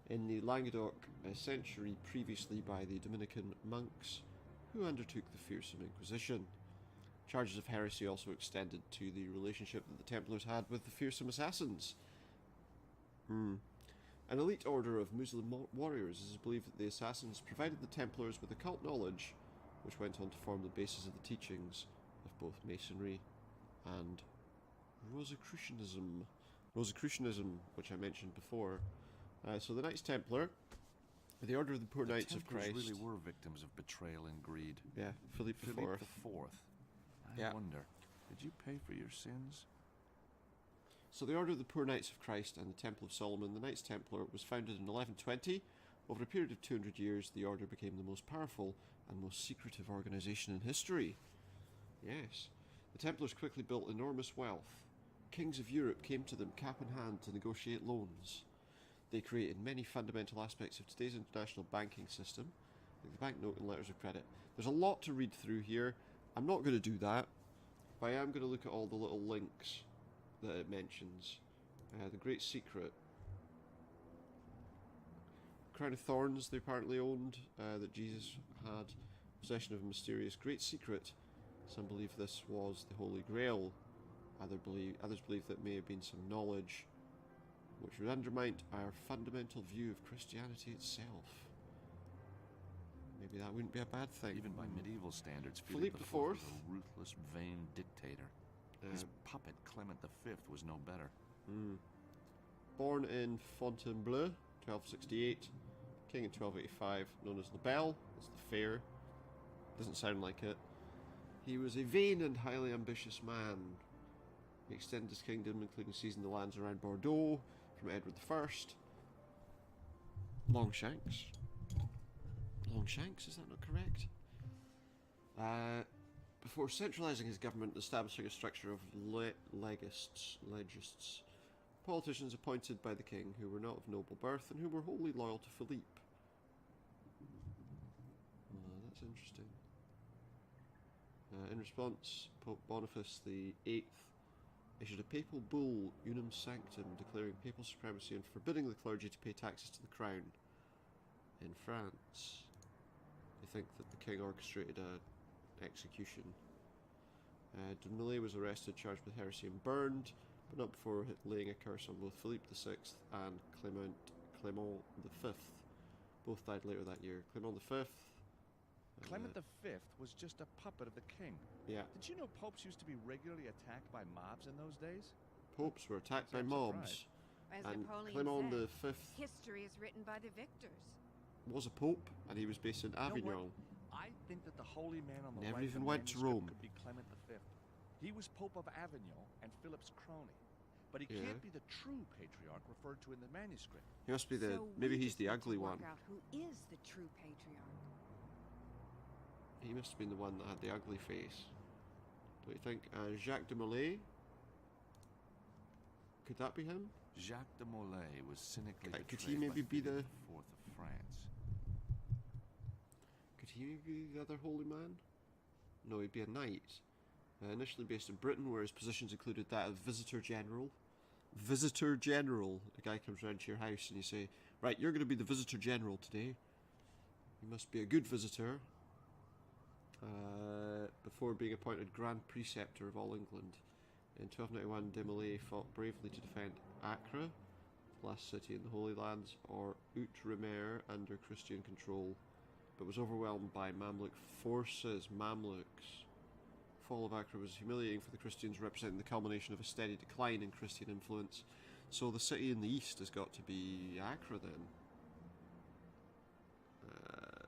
in the Languedoc a century previously by the Dominican monks, who undertook the fearsome Inquisition. Charges of heresy also extended to the relationship that the Templars had with the fearsome assassins. An elite order of Muslim warriors, it is believed that the assassins provided the Templars with occult knowledge, which went on to form the basis of the teachings of both Masonry and Rosicrucianism. Rosicrucianism, which I mentioned before. So the Knights Templar, the Order of the Poor Knights of Christ. Templars really were victims of betrayal and greed. Yeah, Philip IV. I wonder, did you pay for your sins? So the Order of the Poor Knights of Christ and the Temple of Solomon, the Knights Templar, was founded in 1120. Over a period of 200 years, the order became the most powerful and most secretive organisation in history. Yes. The Templars quickly built enormous wealth. Kings of Europe came to them cap in hand to negotiate loans. They created many fundamental aspects of today's international banking system, like the banknote and letters of credit. There's a lot to read through here. I'm not going to do that, but I am going to look at all the little links that it mentions. The Great Secret. Crown of Thorns they apparently owned, that Jesus had. Possession of a mysterious Great Secret. Some believe this was the Holy Grail. Others believe that may have been some knowledge which would undermine our fundamental view of Christianity itself. Maybe that wouldn't be a bad thing. Even by medieval standards, Philippe Philippe IV. IV was a ruthless, vain dictator. His Uh, puppet, Clement V, was no better. Born in Fontainebleau, 1268, king in 1285, known as the Belle, that's the fair. Doesn't sound like it. He was a vain and highly ambitious man. He extended his kingdom, including seizing the lands around Bordeaux from Edward I. Longshanks. Longshanks, is that not correct? Before centralising his government and establishing a structure of legists, politicians appointed by the king who were not of noble birth and who were wholly loyal to Philippe. That's interesting. In response, Pope Boniface VIII issued a papal bull, Unum Sanctum, declaring papal supremacy and forbidding the clergy to pay taxes to the crown in France. They think that the king orchestrated a execution. Dumoulin was arrested, charged with heresy and burned, but not before laying a curse on both Philippe VI and Clement V. Both died later that year. Clement V. Clement V was just a puppet of the king. Yeah. Did you know popes used to be regularly attacked by mobs in those days? Popes were attacked by I'm mobs. As And Napoleon Clement said, V history is written by the victors. was a pope, and he was based in You know what? Avignon. I think that the holy man on the Never right even of the went to manuscript Rome. could be Clement V. He was Pope of Avignon and Philip's crony. But he Yeah. can't be the true patriarch referred to in the manuscript. He must be the. So Maybe we he's just the need ugly to one. work out who is the true patriarch. He must have been the one that had the ugly face. Don't you think? Jacques de Molay? Could that be him? Jacques de Molay was cynically Could betrayed he maybe by be Philippe the- IV of France. Could he be the other holy man? No, he'd be a knight. Initially based in Britain, where his positions included that of Visitor General. Visitor General. A guy comes round to your house and you say, right, you're going to be the Visitor General today. You must be a good visitor. Before being appointed Grand Preceptor of all England. In 1291, de Molay fought bravely to defend Acre, the last city in the Holy Lands, or Outremer under Christian control, but was overwhelmed by Mamluk forces. Mamluks. Fall of Acre was humiliating for the Christians, representing the culmination of a steady decline in Christian influence. So the city in the east has got to be Acre then.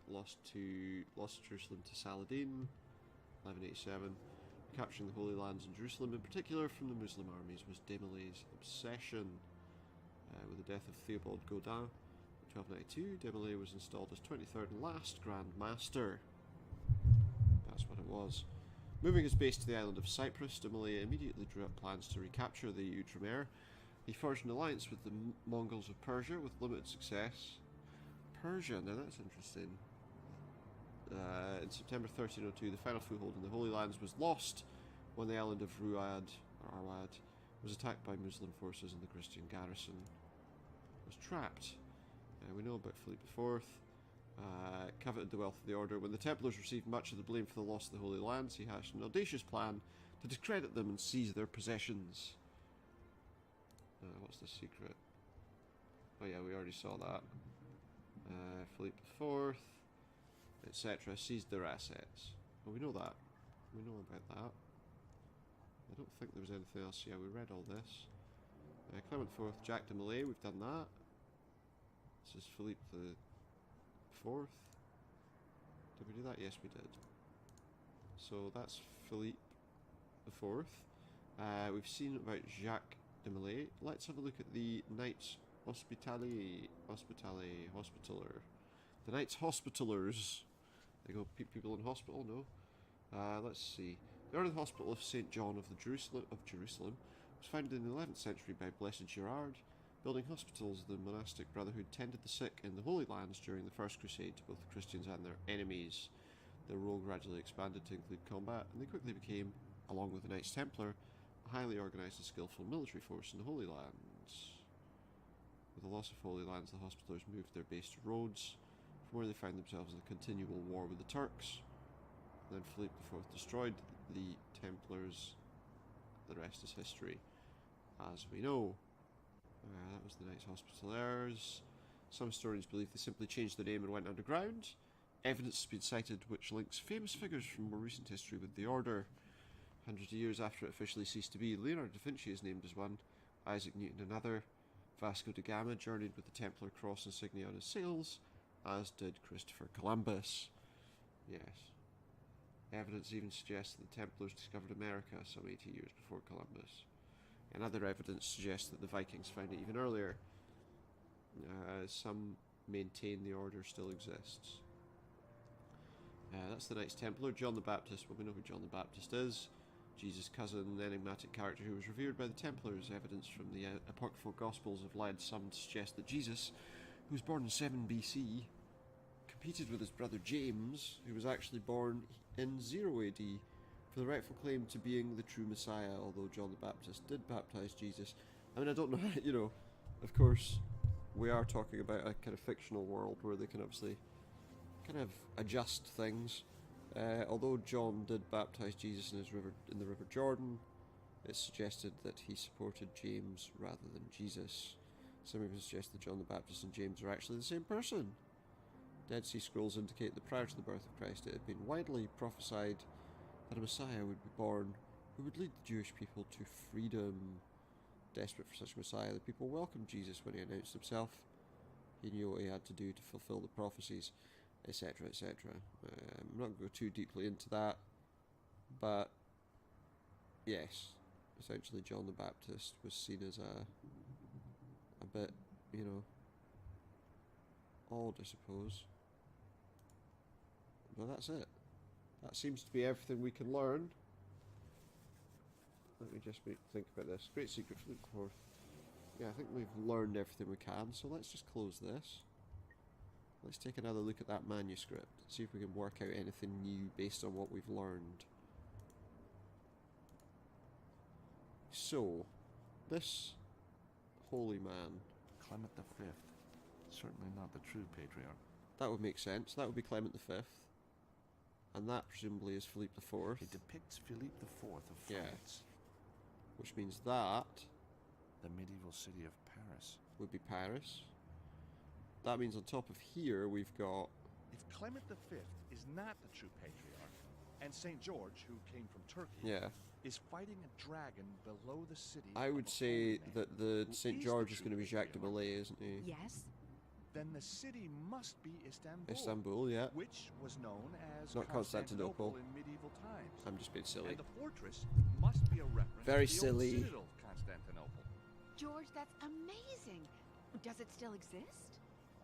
Lost Jerusalem to Saladin, 1187. Capturing the Holy Lands in Jerusalem, in particular from the Muslim armies, was de Molay's obsession. With the death of Theobald Gaudin in 1292, de Molay was installed as 23rd and last Grand Master. That's what it was. Moving his base to the island of Cyprus, de Molay immediately drew up plans to recapture the Outremer. He forged an alliance with the Mongols of Persia with limited success. Persia, now that's interesting. In September 1302, the final foothold in the Holy Lands was lost when the island of Arwad was attacked by Muslim forces and the Christian garrison was trapped. We know about Philippe IV. Coveted the wealth of the order. When the Templars received much of the blame for the loss of the Holy Lands, he hatched an audacious plan to discredit them and seize their possessions. What's the secret? Oh yeah, we already saw that. Philippe IV, etc. seized their assets. Well, we know that. We know about that. I don't think there was anything else. Yeah, we read all this. Clement IV, Jacques de Molay, we've done that. This is Philippe the Fourth. Did we do that? Yes, we did. So that's Philippe the Fourth. We've seen about Jacques de Molay. Let's have a look at the Knights Hospitaller. The Knights Hospitallers. They go people in hospital. No. Let's see. The Order of the Hospital of St. John of Jerusalem was founded in the 11th century by Blessed Gerard. Building hospitals, the monastic brotherhood tended the sick in the Holy Lands during the First Crusade to both the Christians and their enemies. Their role gradually expanded to include combat, and they quickly became, along with the Knights Templar, a highly organised and skillful military force in the Holy Lands. With the loss of Holy Lands, the Hospitallers moved their base to Rhodes, from where they found themselves in a continual war with the Turks. And then Philippe IV destroyed the Templars. The rest is history, as we know. That was the Knights Hospitallers. Some historians believe they simply changed the name and went underground. Evidence has been cited which links famous figures from more recent history with the order. Hundreds of years after it officially ceased to be, Leonardo da Vinci is named as one, Isaac Newton another. Vasco da Gama journeyed with the Templar cross insignia on his sails, as did Christopher Columbus. Yes. Evidence even suggests that the Templars discovered America some 80 years before Columbus. And other evidence suggests that the Vikings found it even earlier. Some maintain the order still exists. That's the Knights Templar. John the Baptist. Well, we know who John the Baptist is. Jesus' cousin, an enigmatic character who was revered by the Templars. Evidence from the apocryphal Gospels have led some to suggest that Jesus, who was born in 7 BC, competed with his brother James, who was actually born in 0 AD, for the rightful claim to being the true Messiah, although John the Baptist did baptize Jesus. I mean, I don't know how, you know, of course, we are talking about a kind of fictional world where they can obviously kind of adjust things. Although John did baptize Jesus in the River Jordan, it's suggested that he supported James rather than Jesus. Some even suggest that John the Baptist and James are actually the same person. Dead Sea Scrolls indicate that prior to the birth of Christ it had been widely prophesied that a Messiah would be born who would lead the Jewish people to freedom. Desperate for such a Messiah, the people welcomed Jesus when he announced himself. He knew what he had to do to fulfill the prophecies, etc., etc. I'm not going to go too deeply into that, but yes, essentially John the Baptist was seen as a bit, you know, odd, I suppose. But that's it. That seems to be everything we can learn. Let me just think about this. Great secret for Luke 4th. Yeah, I think we've learned everything we can, so let's just close this. Let's take another look at that manuscript, see if we can work out anything new based on what we've learned. So, this holy man, Clement V. Certainly not the true patriarch. that would make sense. That would be Clement V. And that presumably is Philippe IV. It depicts Philippe IV of Yeah. France, Which means that the medieval city of Paris. would be Paris. That means on top of here we've got... If Clement V is not the true patriarch, and St. George, who came from Turkey, Yeah. is fighting a dragon below the city, I of would a say holy man that the who St. is George the is true going to be Jacques de patriarch, Molay, isn't he? Yes? then the city must be Istanbul. Istanbul, yeah. Which was known as Not Constantinople. in medieval times. I'm just being silly. And the fortress must be a reference Very to the silly. old citadel of Constantinople. George, that's amazing. Does it still exist?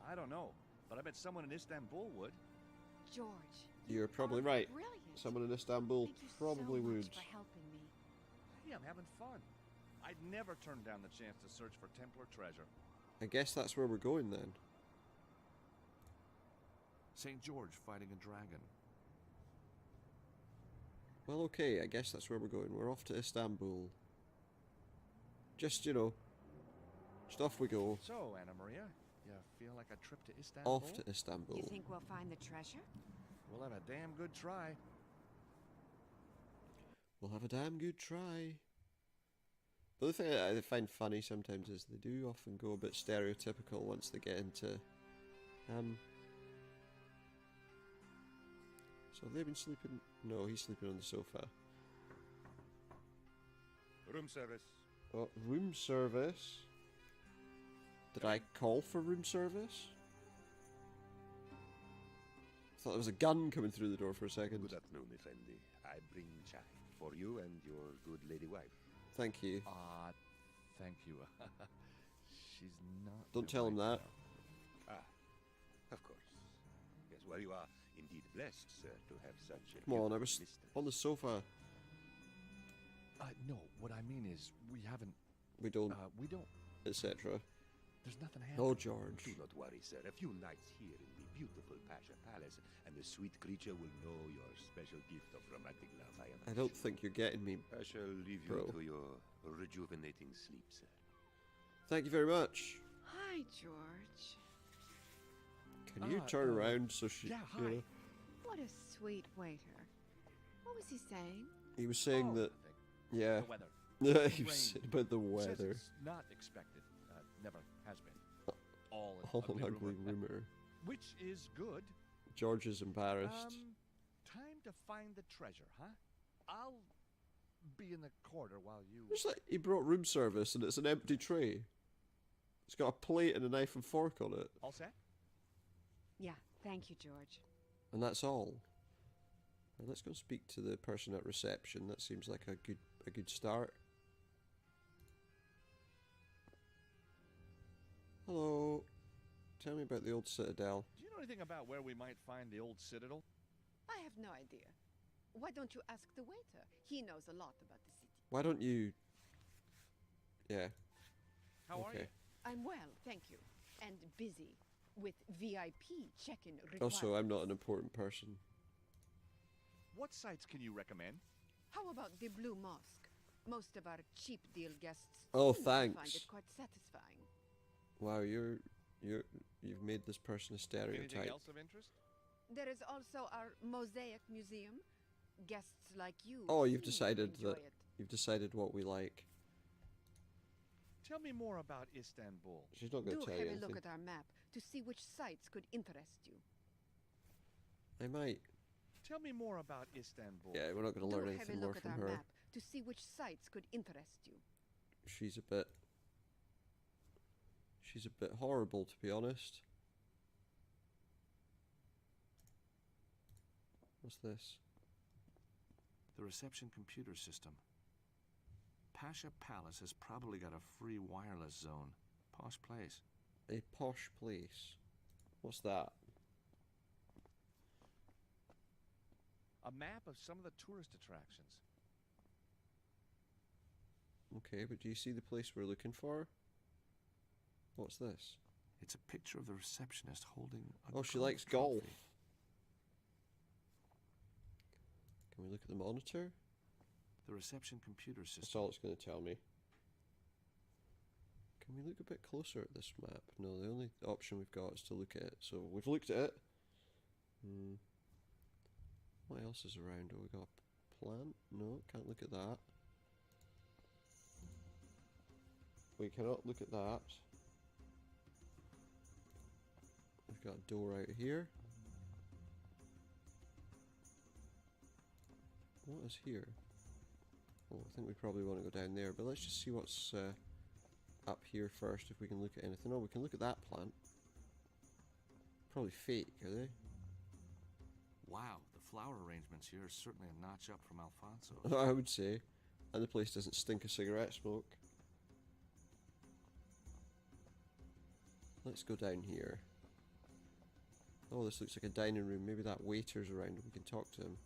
I don't know, but I bet someone in Istanbul would. George, You're you probably are right. Brilliant. Someone in Istanbul Thank you probably so would. much for helping me. Hey, I'm having fun. I'd never turn down the chance to search for Templar treasure. I guess that's where we're going then. St. George fighting a dragon. Well, okay, I guess that's where we're going. We're off to Istanbul. Just, you know, just off we go. So, Anna Maria, you feel like a trip to Istanbul? Off to Istanbul. You think we'll find the treasure? We'll have a damn good try. We'll have a damn good try. But the thing I find funny sometimes is they do often go a bit stereotypical once they get into... So have they been sleeping? No, he's sleeping on the sofa. Room service. Oh, room service? Did I call for room service? I thought there was a gun coming through the door for a second. Good afternoon, Effendi. I bring chai for you and your good lady wife. Thank you. Thank you. She's not... Don't my tell him wife that. now. Of course. Yes, well, you are indeed blessed, sir, to have such a Come on, I beautiful was mistress. on the sofa. No, what I mean is, we haven't... We don't, etc. There's nothing Oh, happening. George. Do not worry, sir. A few nights here in the beautiful Pasha Palace, and the sweet creature will know your special gift of romantic love, I am I don't sure. think you're getting me. I shall leave you Bro. to your rejuvenating sleep, sir. Thank you very much. Hi, George. Can you turn around so she... Yeah, you hi. know? What a sweet waiter. What was he saying? He was saying Oh, that... nothing. Yeah. The weather. He was saying about the Says weather. it's not expected. never has been. All an All ugly an ugly rumor. rumor. Which is good. George is embarrassed. Time to find the treasure, huh? I'll be in the corridor while you... It's like he brought room service and it's an empty tray. It's got a plate and a knife and fork on it. All set? Yeah, thank you, George. And that's all. Now let's go speak to the person at reception. That seems like a good start. Hello. Tell me about the old citadel. Do you know anything about where we might find the old citadel? I have no idea. Why don't you ask the waiter? He knows a lot about the city. Why don't you... Yeah. How are you? I'm well, thank you. And busy with VIP check-in requirements. Also, I'm not an important person. What sites can you recommend? How about the Blue Mosque? Most of our cheap deal guests Oh, seem to find thanks. it quite satisfying. Wow, you've made this person a stereotype. Anything else of interest? There is also our Mosaic Museum. Guests like you. Oh, you've seem to decided enjoy that it. you've decided what we like. Tell me more about Istanbul. She's not going Do to tell have you a anything. look at our map to see which sites could interest you. I might. Tell me more about Istanbul. Yeah, we're not going to learn Do have a anything more look at from our her. map to see which sites could interest you. She's a bit horrible, to be honest. What's this? The reception computer system. Pasha Palace has probably got a free wireless zone. Posh place. A posh place. What's that? A map of some of the tourist attractions. Okay, but do you see the place we're looking for? What's this? It's a picture of the receptionist holding a Oh, she likes golf. trophy. Can we look at the monitor? The reception computer That's system. all it's going to tell me. Can we look a bit closer at this map? No, the only option we've got is to look at it. So we've looked at it. What else is around? Oh, we got a plant? No, can't look at that. We cannot look at that. We've got a door out here. What is here? Oh, I think we probably want to go down there, but let's just see what's up here first, if we can look at anything. Oh, we can look at that plant. Probably fake, are they? Wow, the flower arrangements here are certainly a notch up from Alfonso's. I would say. And the place doesn't stink of cigarette smoke. Let's go down here. Oh, this looks like a dining room. Maybe that waiter's around and we can talk to him.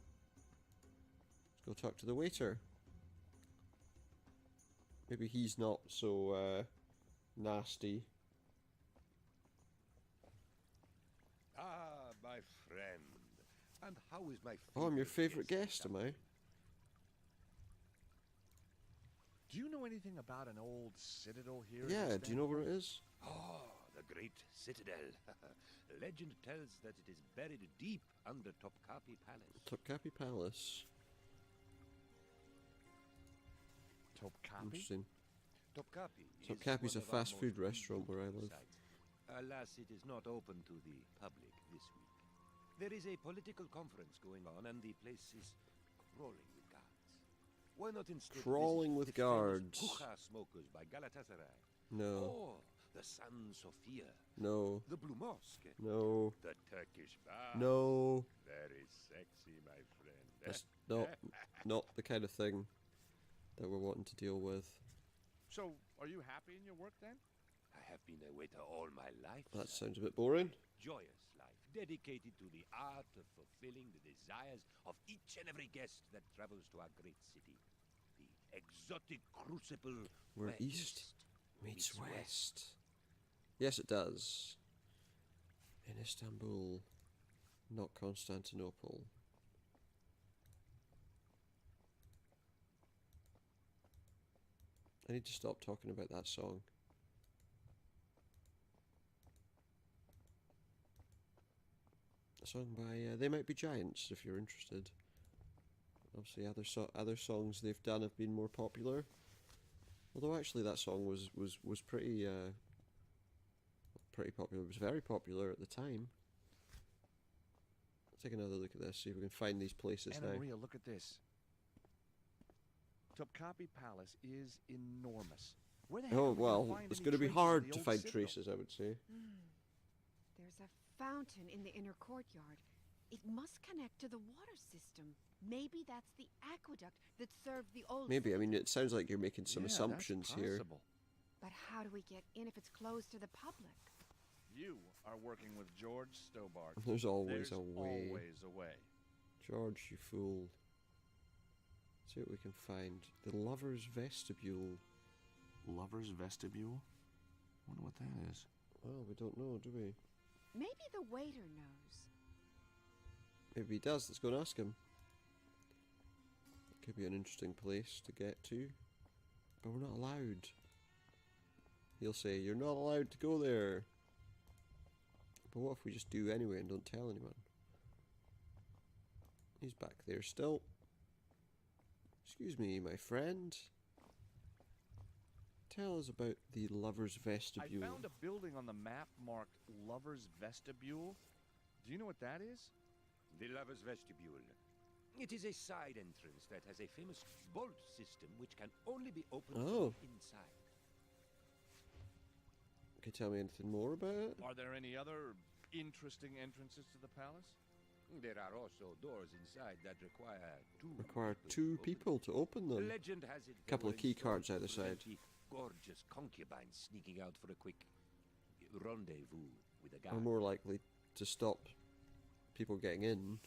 Let's go talk to the waiter. Maybe he's not so nasty. Ah, my friend. And how is my Oh, I'm your favourite guest, am I? Do you know anything about an old citadel here? Yeah, do you know where it is? Oh, the great citadel. Legend tells that it is buried deep under Topkapi Palace. Topkapi Palace. Topkapi? Interesting. Topkapi. Topkapi's a is one of our fast food most restaurant where I beautiful live. sites. Alas, it is not open to the public this week. There is a political conference going on, and the place is crawling with guards. Why not instead Crawling visit with the famous guards. hookah smokers by Galatasaray? No. Or the San Sofia, No. the Blue Mosque, No. the Turkish bath. No. Very sexy, my friend. That's not the kind of thing that we're wanting to deal with. So, are you happy in your work then? I have been a waiter all my life. That sir. sounds a bit boring. Joyous life, dedicated to the art of fulfilling the desires of each and every guest that travels to our great city. The exotic crucible Where east meets west. Yes, it does. In Istanbul, not Constantinople. I need to stop talking about that song. A song by They Might Be Giants, if you're interested. Obviously, other songs they've done have been more popular. Although actually, that song was pretty pretty popular. It was very popular at the time. Let's take another look at this, see if we can find these places Anna now. Maria, look at this. Topkapi Palace is enormous. Where the heck Oh, are we gonna well, find it's any going to be traces of hard the to old find citadel? traces, I would say. There's a fountain in the inner courtyard. It must connect to the water system. Maybe that's the aqueduct that served the old Maybe, I mean, citadel. it sounds like you're making some Yeah, that's assumptions here. possible. But how do we get in if it's closed to the public? You are working with George Stobart. There's always There's a way. always a way. George, you fool. See what we can find. The Lover's Vestibule. Lover's Vestibule? Wonder what that is. Well, we don't know, do we? Maybe the waiter knows. Maybe he does. Let's go and ask him. It could be an interesting place to get to. But we're not allowed. He'll say, you're not allowed to go there. But what if we just do anyway and don't tell anyone? He's back there still. Excuse me, my friend. Tell us about the Lover's Vestibule. I found a building on the map marked Lover's Vestibule. Do you know what that is? The Lover's Vestibule. It is a side entrance that has a famous bolt system which can only be opened Oh. from inside. Can you tell me anything more about it? Are there any other interesting entrances to the palace? There are also doors inside that require Require to two open. people to open them. Legend has it. Couple they of were key installed cards to either prevent side. the gorgeous concubines sneaking out for a quick rendezvous with a guy. Are more likely to stop people getting in.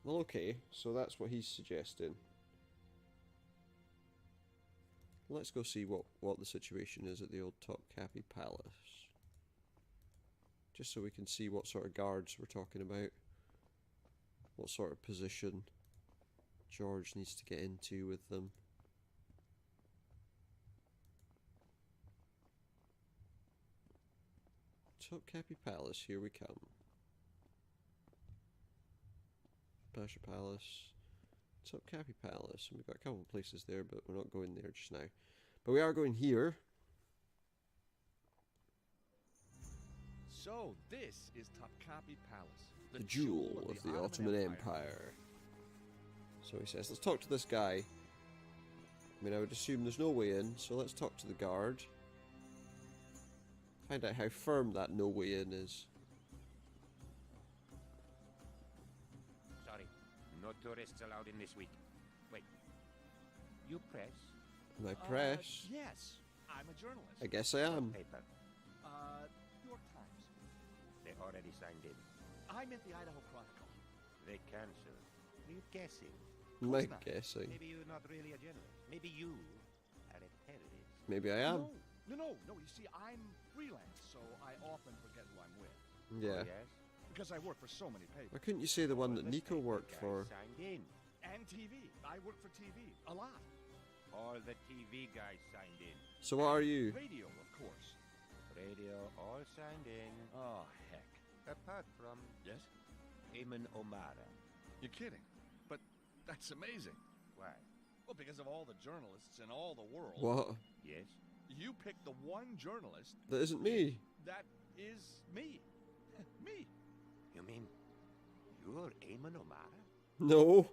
Well, okay, so that's what he's suggesting. Let's go see what the situation is at the old Topkapi Palace. Just so we can see what sort of guards we're talking about. What sort of position George needs to get into with them. Topkapi Palace, here we come. Pasha Palace, Topkapi Palace, and we've got a couple of places there, but we're not going there just now. But we are going here. So, this is Topkapi Palace. The jewel of the Ottoman Empire. So he says, let's talk to this guy. I mean, I would assume there's no way in, so let's talk to the guard. Find out how firm that no way in is. Sorry, no tourists allowed in this week. Wait, you press? My press? Yes, I'm a journalist. I guess I am. Paper. York Times. They already signed in. I'm at the Idaho Chronicle. They canceled. Are you guessing? My not. guessing. Maybe you're not really a journalist. Maybe you are a terrorist. Maybe I am. No. You see, I'm freelance, so I often forget who I'm with. Yeah. Oh, yes? Because I work for so many Why papers. couldn't you say the one that The Nico paper worked guy for? Signed in. And TV. I work for TV. A lot. All the TV guys signed in. So what are you? Radio, of course. Radio all signed in. Oh, heck. Apart from Yes? Eamon O'Mara. You're kidding. But that's amazing. Why? Well, because of all the journalists in all the world. What? Yes? You picked the one journalist That isn't me. that is me. Me. You mean you're Eamon O'Mara? No.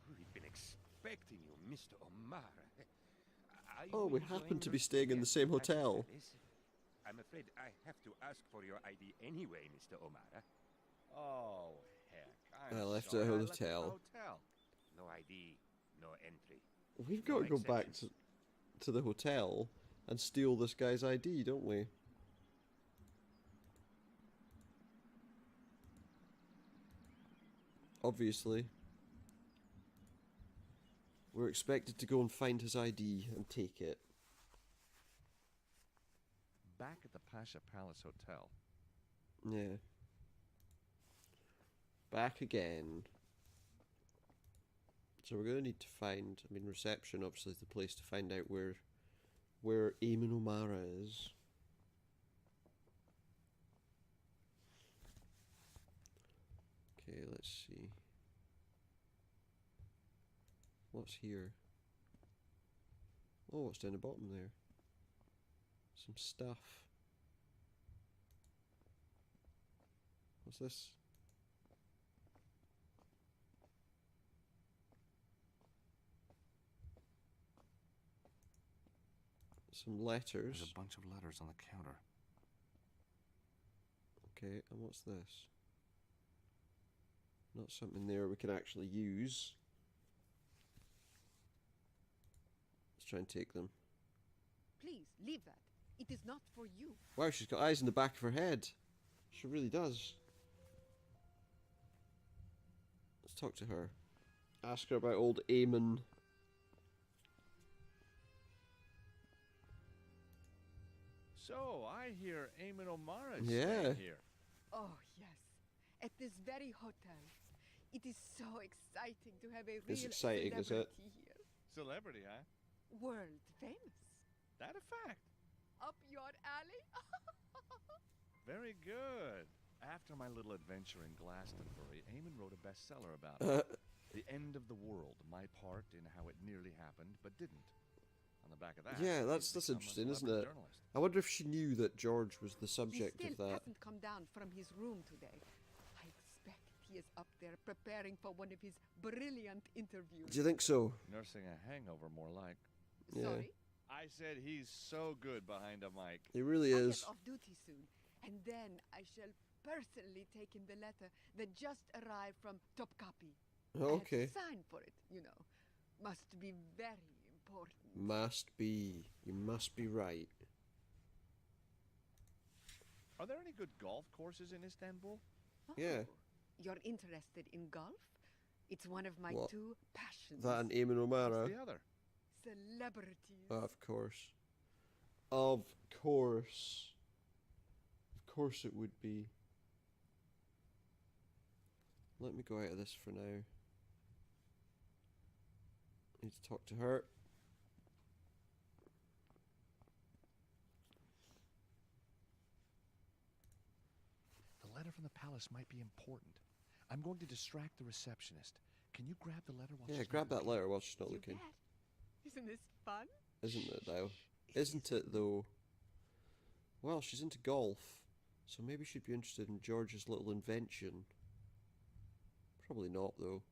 We've been expecting you, Mr. O'Mara. Are you Oh, we enjoying happen to your be staying in the stay same at Pasha hotel. Palace? I'm afraid I have to ask for your ID anyway, Mr. O'Mara. Oh, heck. I left sorry. at a I left hotel. hotel. No ID, no entry. We've No got to go back exceptions. to the hotel and steal this guy's ID, don't we? Obviously. We're expected to go and find his ID and take it. Back at the Pasha Palace Hotel. Yeah. Back again. So we're gonna need to find, I mean, reception obviously is the place to find out where Eamon O'Mara is. Okay, let's see. What's here? Oh, what's down the bottom there? Some stuff. What's this? Some letters. There's a bunch of letters on the counter. Okay, and what's this? Not something there we can actually use. Let's try and take them. Please, leave that. It is not for you. Wow, she's got eyes in the back of her head. She really does. Let's talk to her. Ask her about old Eamon. So, I hear Eamon O'Mara's Yeah. staying here. Oh, yes. At this very hotel. It is so exciting to have a real It's exciting, is it? celebrity here. Celebrity, huh? World famous. That a fact. Up your alley? Very good. After my little adventure in Glastonbury, Eamon wrote a bestseller about it. The End of the World, my part in how it nearly happened, but didn't. On the back of that, Yeah, he's that's become a interesting, isn't celebrity it? journalist. I wonder if she knew that George was the He subject still of that. hasn't come down from his room today. I expect he is up there preparing for one of his brilliant interviews. Do you think so? Nursing a hangover, more like. Yeah. Sorry? I said he's so good behind a mic. He really I is. get off duty soon, and then I shall personally take him the letter that just arrived from Topkapi. I had Okay. to sign for it, you know. Must be very important. Must be. You must be right. Are there any good golf courses in Istanbul? Yeah. Oh, you're interested in golf? It's one of my What? two passions. That and Eamon O'Mara. What's the other? Celebrities. Of course. Of course. Of course it would be. Let me go out of this for now. Need to talk to her. The letter from the palace might be important. I'm going to distract the receptionist. Can you grab the letter while Yeah, she's grab not that looking? letter while she's not You looking. bet. Isn't this fun? Isn't it though? It Isn't it though? Well, she's into golf, so maybe she'd be interested in George's little invention. Probably not though,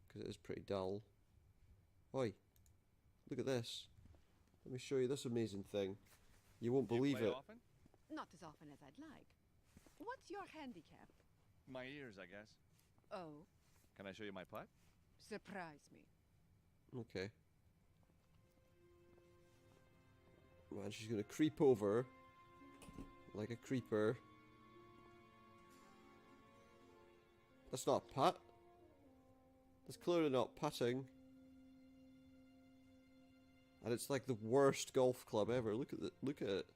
because it is pretty dull. Oi, look at this. Let me show you this amazing thing. You won't Do you believe play it. often? Not as often as I'd like. What's your handicap? My ears, I guess. Oh, Can I show you my putt? surprise me. Okay. Man, she's gonna creep over like a creeper. That's not a putt. That's clearly not putting. And it's like the worst golf club ever. Look at it.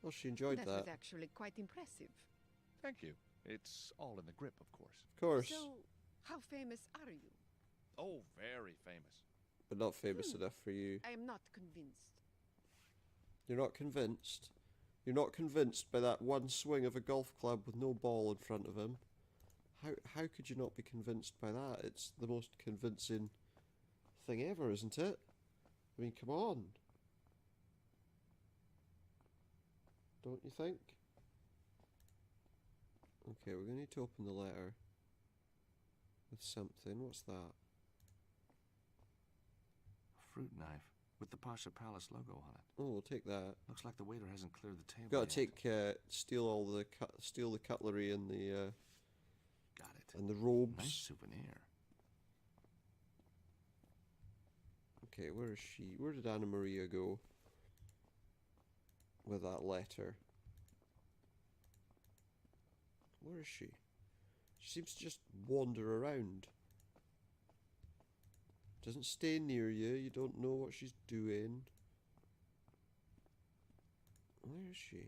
Well, she enjoyed That that. was actually quite impressive. Thank you. It's all in the grip, of course. Of course. So, how famous are you? Oh, very famous. But not famous enough for you. I am not convinced. You're not convinced? You're not convinced by that one swing of a golf club with no ball in front of him? How could you not be convinced by that? It's the most convincing thing ever, isn't it? I mean, come on. Don't you think? Okay, we're going to need to open the letter with something. What's that? A fruit knife with the Pasha Palace logo on it. Oh, we'll take that. Looks like the waiter hasn't cleared the table Got to yet. take, steal the cutlery and the Got it. and the robes. Nice souvenir. Okay, where is she? Where did Anna Maria go with that letter? Where is she? She seems to just wander around. Doesn't stay near you. You don't know what she's doing. Where is she?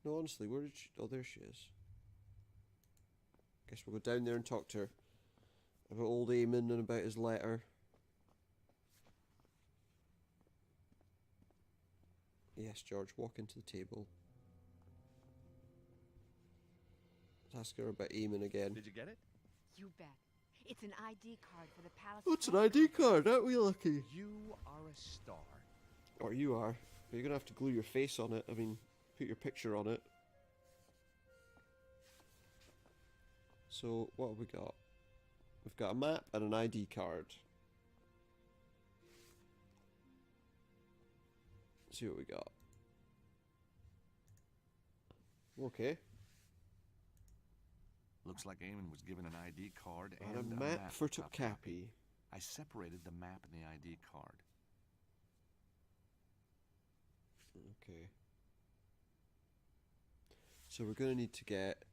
No, honestly, where did she... Oh, there she is. Guess we'll go down there and talk to her about old Eamon and about his letter. Yes, George, walk into the table. Let's ask her about Eamon again. Did you get it? You bet. It's an ID card for the palace. Oh, it's an Golf ID Company. card, aren't we lucky? You are a star. Or you are. But you're gonna have to glue your face on it. I mean, put your picture on it. So, what have we got? We've got a map and an ID card. Let's see what we got. Okay. Looks like Eamon was given an ID card And and a map for tough Tokapi. I separated the map and the ID card. Okay. So we're going to need to get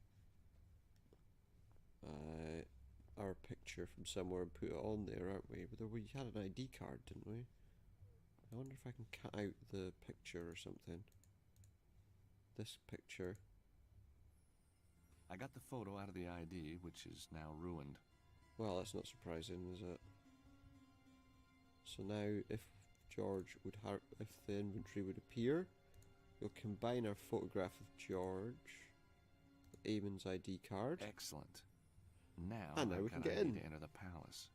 our picture from somewhere and put it on there, aren't we? But we had an ID card, didn't we? I wonder if I can cut out the picture or something. This picture. I got the photo out of the ID, which is now ruined. Well, that's not surprising, is it? So now, if George would if the inventory would appear, we'll combine our photograph of George with Eamon's ID card. Excellent. Now, And now I've we can got get ID in. to enter the palace.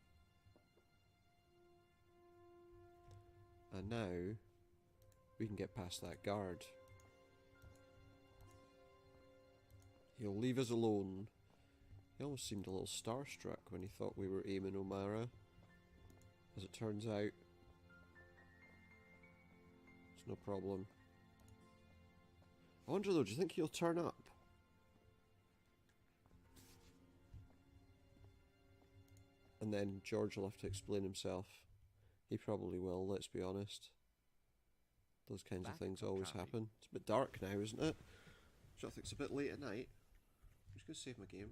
And now we can get past that guard. He'll leave us alone. He almost seemed a little starstruck when he thought we were Eamon O'Mara. As it turns out, it's no problem. I wonder though, do you think he'll turn up? And then George will have to explain himself. He probably will, let's be honest. Those kinds of things always happen. It's a bit dark now, isn't it? Which I think it's a bit late at night. I'm just going to save my game.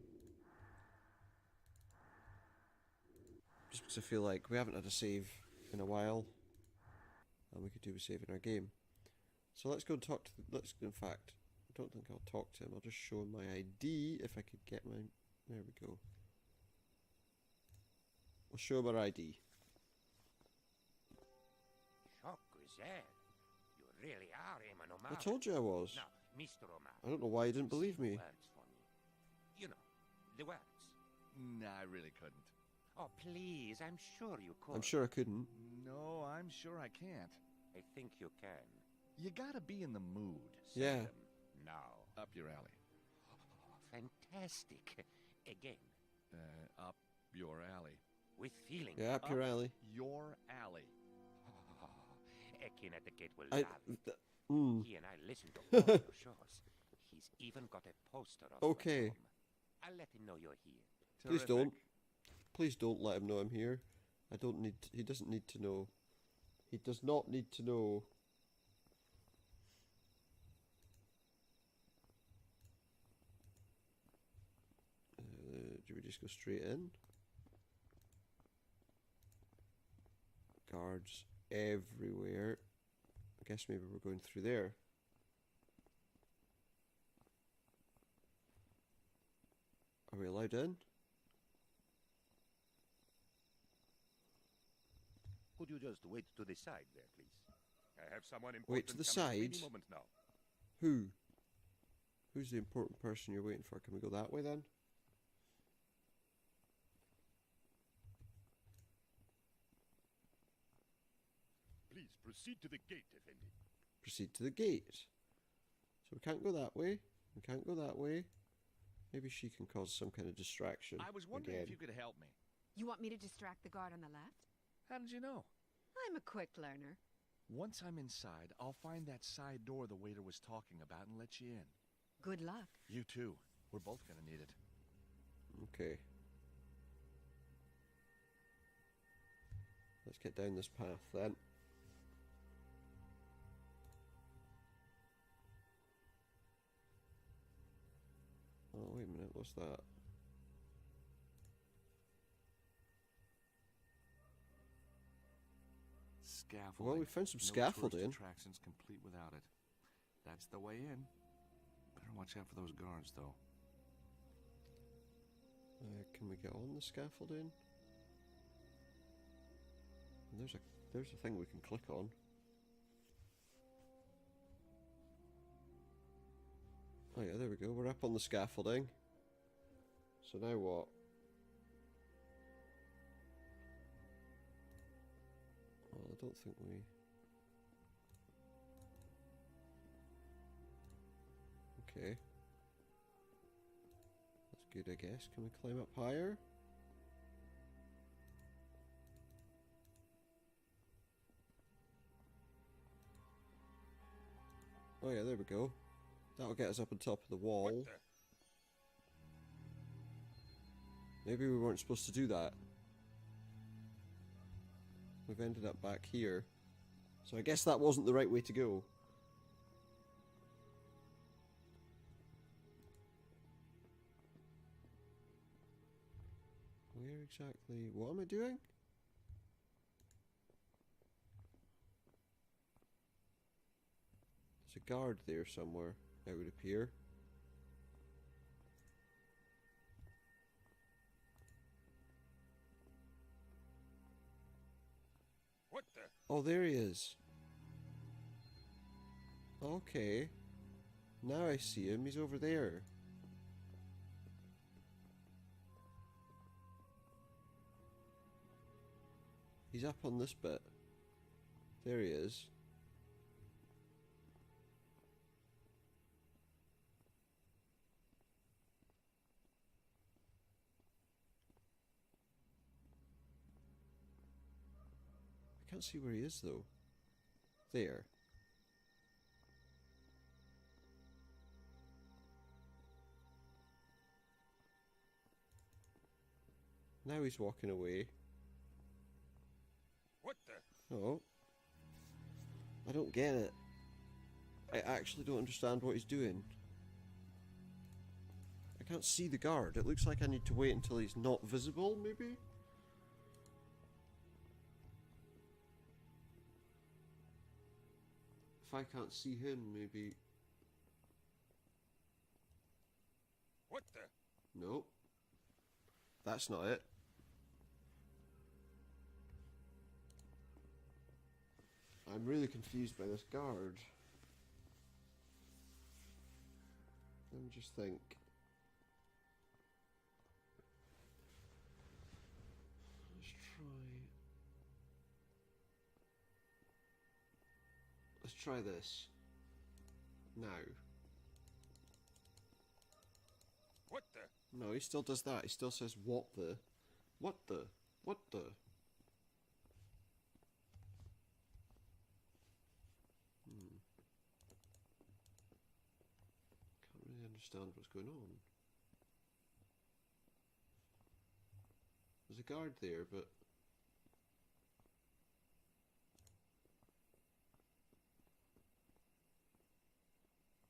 Just because I feel like we haven't had a save in a while. And we could do with saving our game. So let's go and talk to in fact, I don't think I'll talk to him. I'll just show him my ID if I could get my... There we go. We'll show him our ID. You really are Eamon O'Mara. I told you I was. Now, Mr. O'Mara. I don't know why you didn't believe me. Words for me. You know, the words. Nah, I really couldn't. Oh, please, I'm sure you could. I'm sure I couldn't. No, I'm sure I can't. I think you can. You gotta be in the mood. Say Yeah. them now. Up your alley. Oh, fantastic. Again. Up your alley. With feeling. Yeah, up your alley. Your alley. Connecticut will I... love it. He and I listened to all your shows. He's even got a poster of Okay. you at home. I'll let him know you're here. Please Terrific. don't. Please don't let him know I'm here. I don't need... He doesn't need to know. He does not need to know. Do we just go straight in? Guards everywhere. I guess maybe we're going through there. Are we allowed in? Could you just wait to the side there, please? I have someone important Wait to the coming side? any moment now. Who? Who's the important person you're waiting for? Can we go that way then? Please proceed to the gate, Effendi. Proceed to the gate. So we can't go that way. We can't go that way. Maybe she can cause some kind of distraction. I was wondering again. if you could help me. You want me to distract the guard on the left? How did you know? I'm a quick learner. Once I'm inside, I'll find that side door the waiter was talking about and let you in. Good luck. You too. We're both gonna need it. Okay. Let's get down this path then. Oh, wait a minute, what's that? Scaffolding. Well, we found some No scaffolding. tourist attractions complete without it. That's the way in. Better watch out for those guards, though. Can we get on the scaffolding? And there's a thing we can click on. Oh yeah, there we go. We're up on the scaffolding. So now what? Well, I don't think we... Okay. That's good, I guess. Can we climb up higher? Oh yeah, there we go. That'll get us up on top of the wall. Maybe we weren't supposed to do that. We've ended up back here. So I guess that wasn't the right way to go. Where exactly? What am I doing? There's a guard there somewhere, it would appear. What the? Oh, there he is. Okay. Now I see him. He's over there. He's up on this bit. There he is. I can't see where he is though. There. Now he's walking away. What the? Oh. I don't get it. I actually don't understand what he's doing. I can't see the guard. It looks like I need to wait until he's not visible, maybe? If I can't see him, maybe... What the? Nope. That's not it. I'm really confused by this guard. Let me just think. Let's try this. Now. What the? No, he still does that. He still says, what the? What the? What the? Can't really understand what's going on. There's a guard there, but...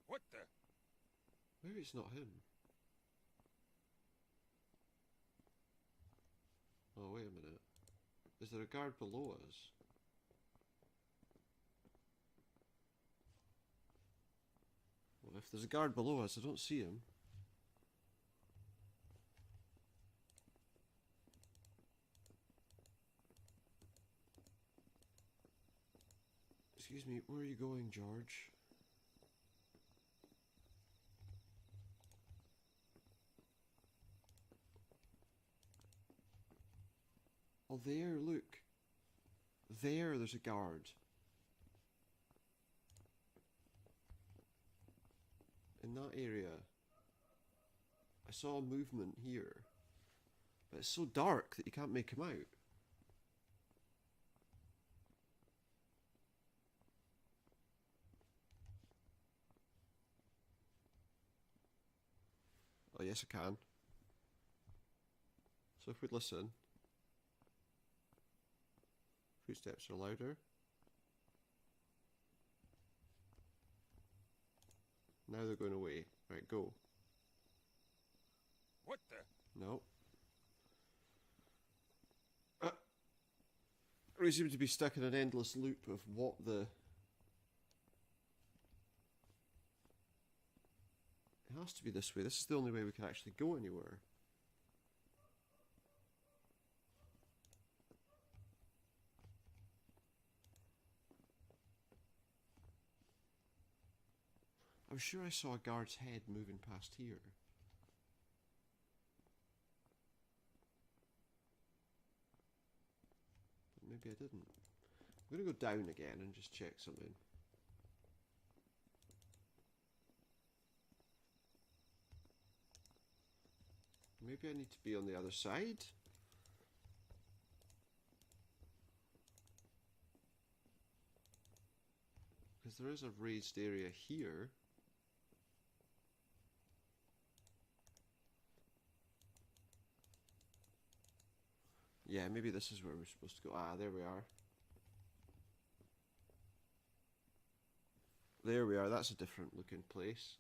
What the? Maybe it's not him. Oh, wait a minute. Is there a guard below us? Well, if there's a guard below us, I don't see him. Excuse me, where are you going, George? Oh, there, look. There's a guard. In that area. I saw movement here. But it's so dark that you can't make him out. Oh, yes, I can. So if we listen... Footsteps are louder. Now they're going away. Right, go. What the? No. We seem to be stuck in an endless loop of what the... It has to be this way. This is the only way we can actually go anywhere. I'm sure I saw a guard's head moving past here. But maybe I didn't. I'm going to go down again and just check something. Maybe I need to be on the other side? Because there is a raised area here. Yeah, maybe this is where we're supposed to go. Ah, there we are. There we are. That's a different looking place.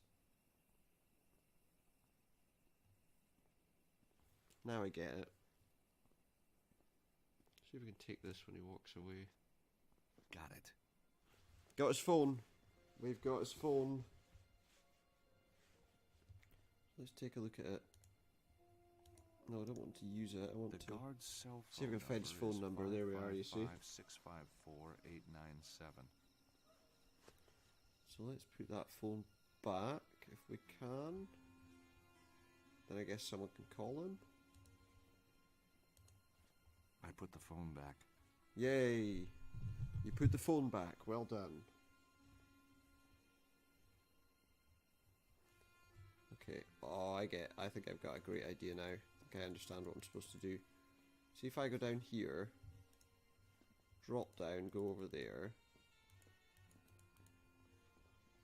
Now I get it. See if we can take this when he walks away. Got it. Got his phone. We've got his phone. Let's take a look at it. No, I don't want to use it. I want to guard's cell phone see if we can find his phone number. There we are, you see. 654-897. So let's put that phone back if we can. Then I guess someone can call him. I put the phone back. Yay! You put the phone back. Well done. Okay. Oh, I think I've got a great idea now. I think I understand what I'm supposed to do. See if I go down here, drop down, go over there.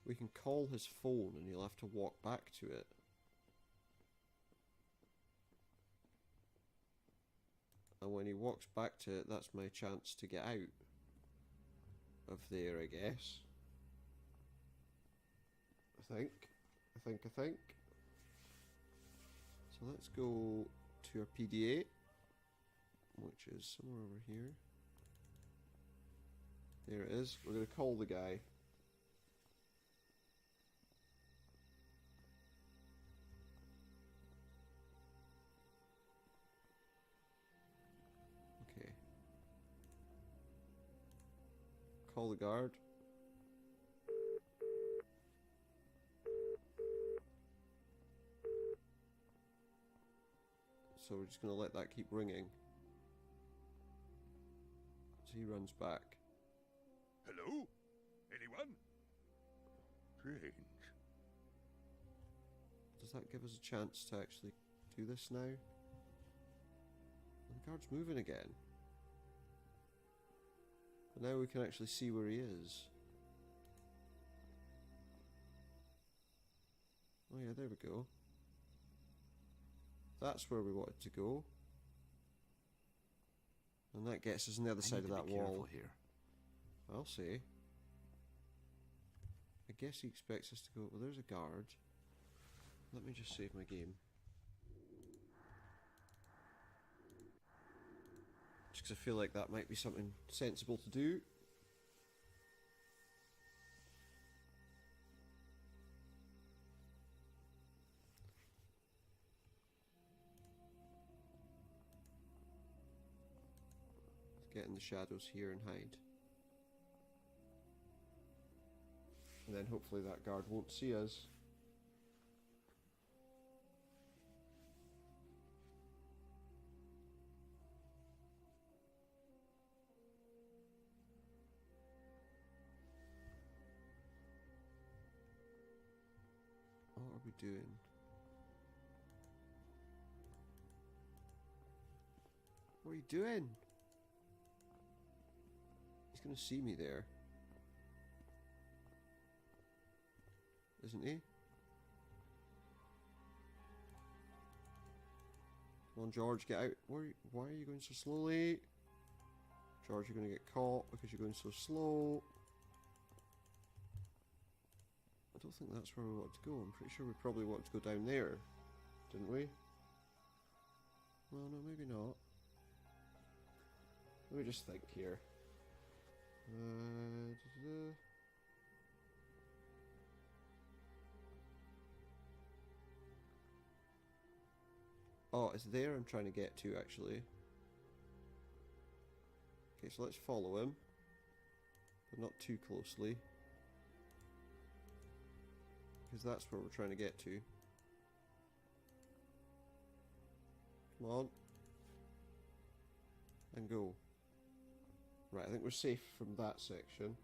We can call his phone and he'll have to walk back to it. And when he walks back to it, that's my chance to get out of there, I guess. I think. So let's go to our PDA, which is somewhere over here. There it is. We're going to call the guy. Okay. Call the guard. So we're just going to let that keep ringing. So he runs back. Hello? Anyone? Strange. Does that give us a chance to actually do this now? The guard's moving again. But now we can actually see where he is. Oh yeah, there we go. That's where we wanted to go. And that gets us on the other side of that wall. Here. I'll say. I guess he expects us to go... Well, there's a guard. Let me just save my game. Just because I feel like that might be something sensible to do. Get in the shadows here and hide. And then hopefully that guard won't see us. What are we doing? What are you doing? He's going to see me there. Isn't he? Come on, George, get out. Why are you going so slowly? George, you're going to get caught because you're going so slow. I don't think that's where we want to go. I'm pretty sure we probably want to go down there. Didn't we? Well, no, maybe not. Let me just think here. Oh, it's there I'm trying to get to, actually. Okay, so let's follow him. But not too closely. Because that's where we're trying to get to. Come on. And go. Right, I think we're safe from that section.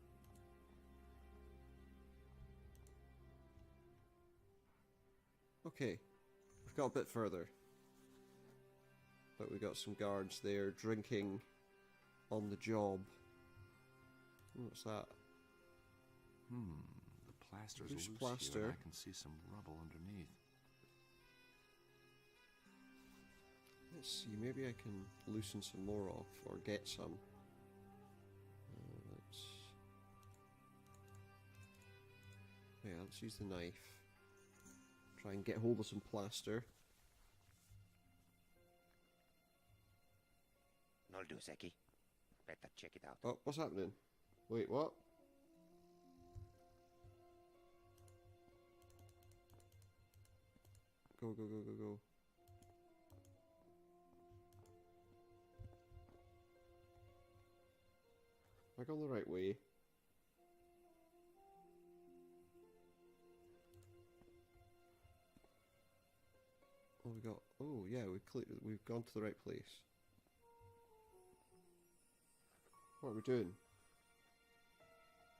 Okay. We've got a bit further. But we got some guards there drinking on the job. What's that? The plaster's Loose loose plaster. here, and I can see some rubble underneath. Let's see, maybe I can loosen some more off, or get some. Let's use the knife. Try and get hold of some plaster. No do, Zeki. Better check it out. Oh, what's happening? Wait, what? Go, go, go, go, go. Am I going the right way? Oh, we got... Oh, yeah, we've gone to the right place. What are we doing?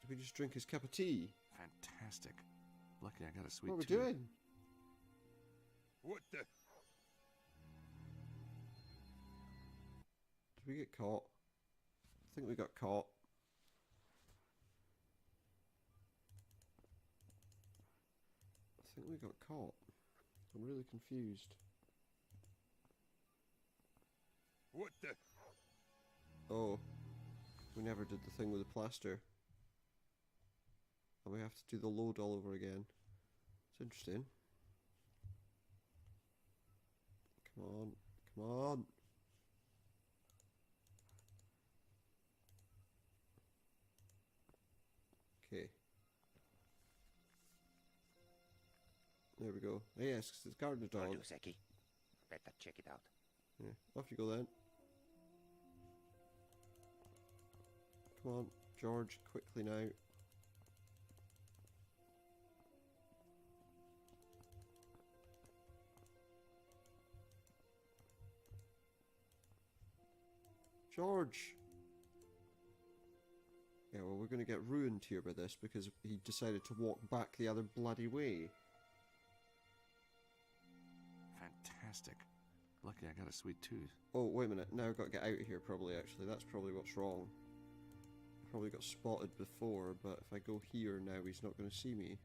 Did we just drink his cup of tea? Fantastic. Lucky I got a sweet What are we tooth. doing? What the? Did we get caught? I think we got caught. I think we got caught. I'm really confused. What the? Oh. We never did the thing with the plaster. And we have to do the load all over again. It's interesting. Come on. Come on. Okay. There we go. Oh, yes, it's guarding the No dog. do, Zeki. Better check it out. Yeah, off you go then. Come on, George, quickly now. George! Yeah, well, we're going to get ruined here by this because he decided to walk back the other bloody way. Fantastic. Lucky I got a sweet tooth. Oh, wait a minute. Now I've got to get out of here, probably, actually. That's probably what's wrong. Probably got spotted before, but if I go here now, he's not going to see me.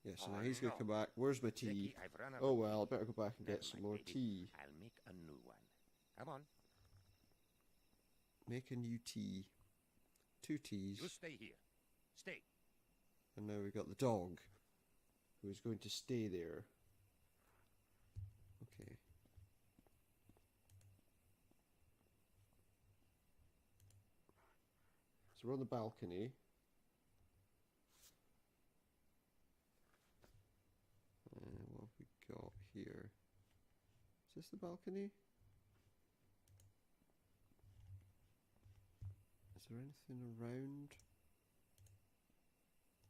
Yeah, so now he's going to come back. Where's my tea? Zeki, I've run out Oh of well, I tea. better go back and Never get some mind, more baby. tea. I'll make a new one. Come on. Make a new tea. 2 teas. You stay here. Stay. And now we've got the dog, who is going to stay there. Okay. So we're on the balcony. What have we got here? Is this the balcony? Is there anything around?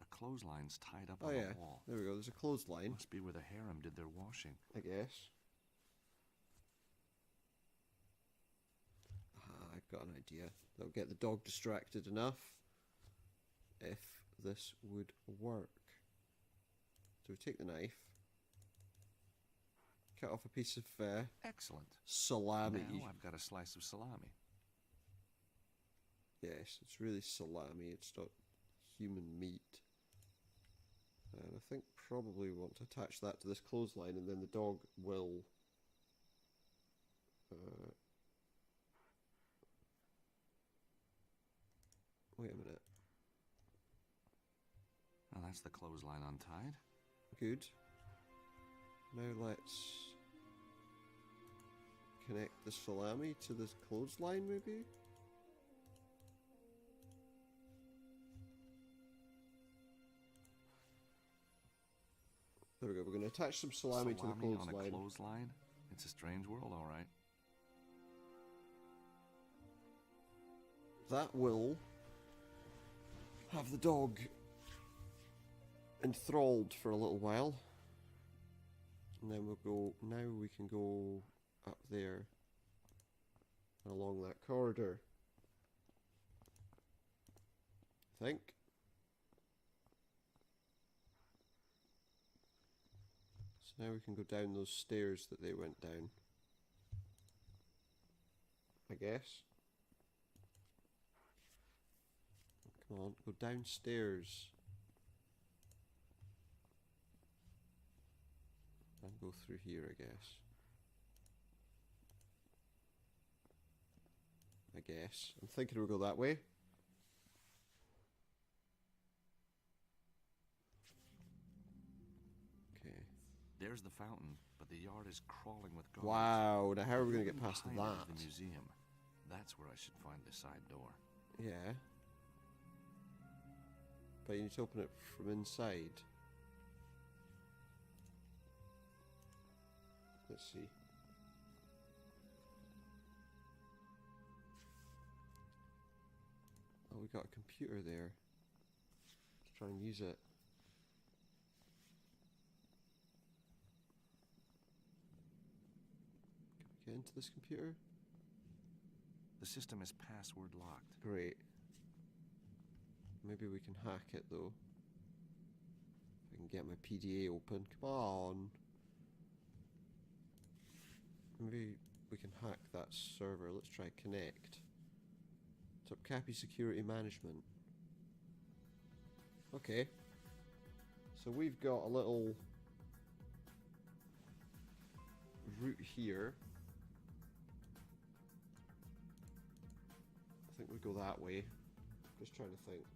A clothesline's tied up Oh on yeah, the wall. there we go, there's a clothesline, Must be where the harem did their washing. I guess. I've got an idea. That'll get the dog distracted enough if this would work. So we take the knife, cut off a piece of Excellent. salami. Now I've got a slice of salami. Yes, it's really salami, it's not human meat. And I think probably we want to attach that to this clothesline, and then the dog will wait a minute. Well, that's the clothesline untied. Good. Now let's connect the salami to this clothesline, maybe? There we go, we're going to attach some salami to the on a clothesline. clothesline? It's a strange world, all right. That will have the dog enthralled for a little while. And then we'll go, now we can go up there along that corridor. I think. So now we can go down those stairs that they went down. I guess. Come on, go downstairs. And go through here, I guess. I'm thinking we'll go that way. Okay. There's the fountain, but the yard is crawling with guards. Wow, now how are we going to get past Behind that? The museum. That's where I should find the side door. Yeah. But you need to open it from inside. Let's see. Oh, we got a computer there. Let's try and use it. Can we get into this computer? The system is password locked. Great. Maybe we can hack it though. If I can get my PDA open. Come on. Maybe we can hack that server. Let's try connect. Topkapi Security Management. Okay. So we've got a little route here. I think we go that way. Just trying to think.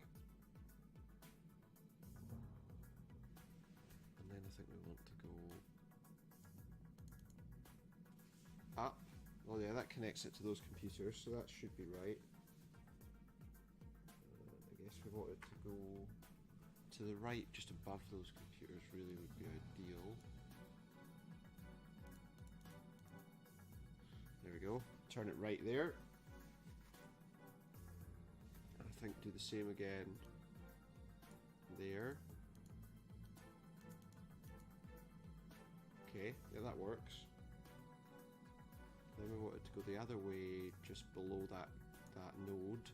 And then I think we want to go up. Well, yeah, that connects it to those computers, so that should be right. I guess we want it to go to the right, just above those computers, really would be ideal. There we go. Turn it right there. And I think do the same again there. Okay, yeah, that works. Then we want it to go the other way, just below that node,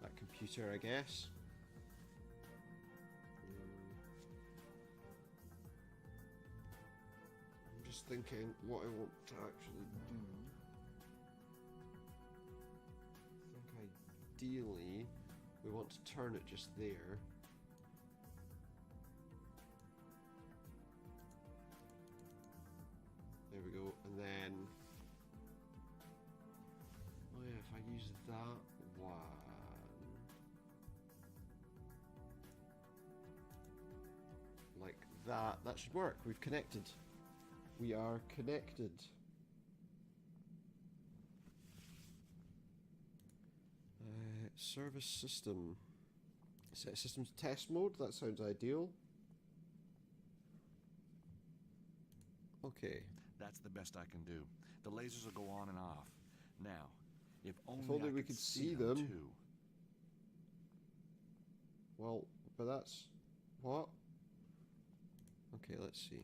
that computer, I guess. I'm just thinking what I want to actually do. I think ideally we want to turn it just there. There we go, and then oh yeah, if I use that one, like that should work. We've connected. We are connected. Service system. Set systems test mode. That sounds ideal. Okay. That's the best I can do. The lasers will go on and off. Now, if only we could see them too. Well, but that's what? Okay, let's see.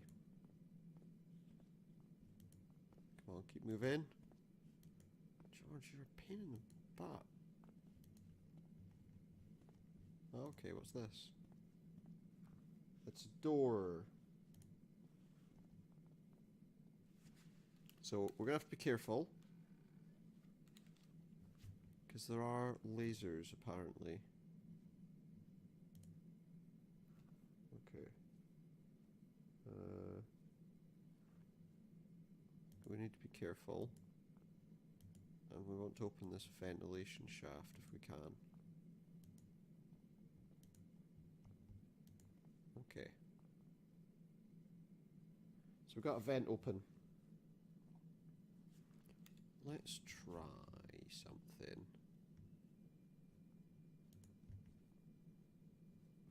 Come on, keep moving. George, you're a pain in the butt. Okay, what's this? It's a door. So we're gonna have to be careful, because there are lasers apparently. Okay. We need to be careful, and we want to open this ventilation shaft if we can. Okay. So we've got a vent open. Let's try something.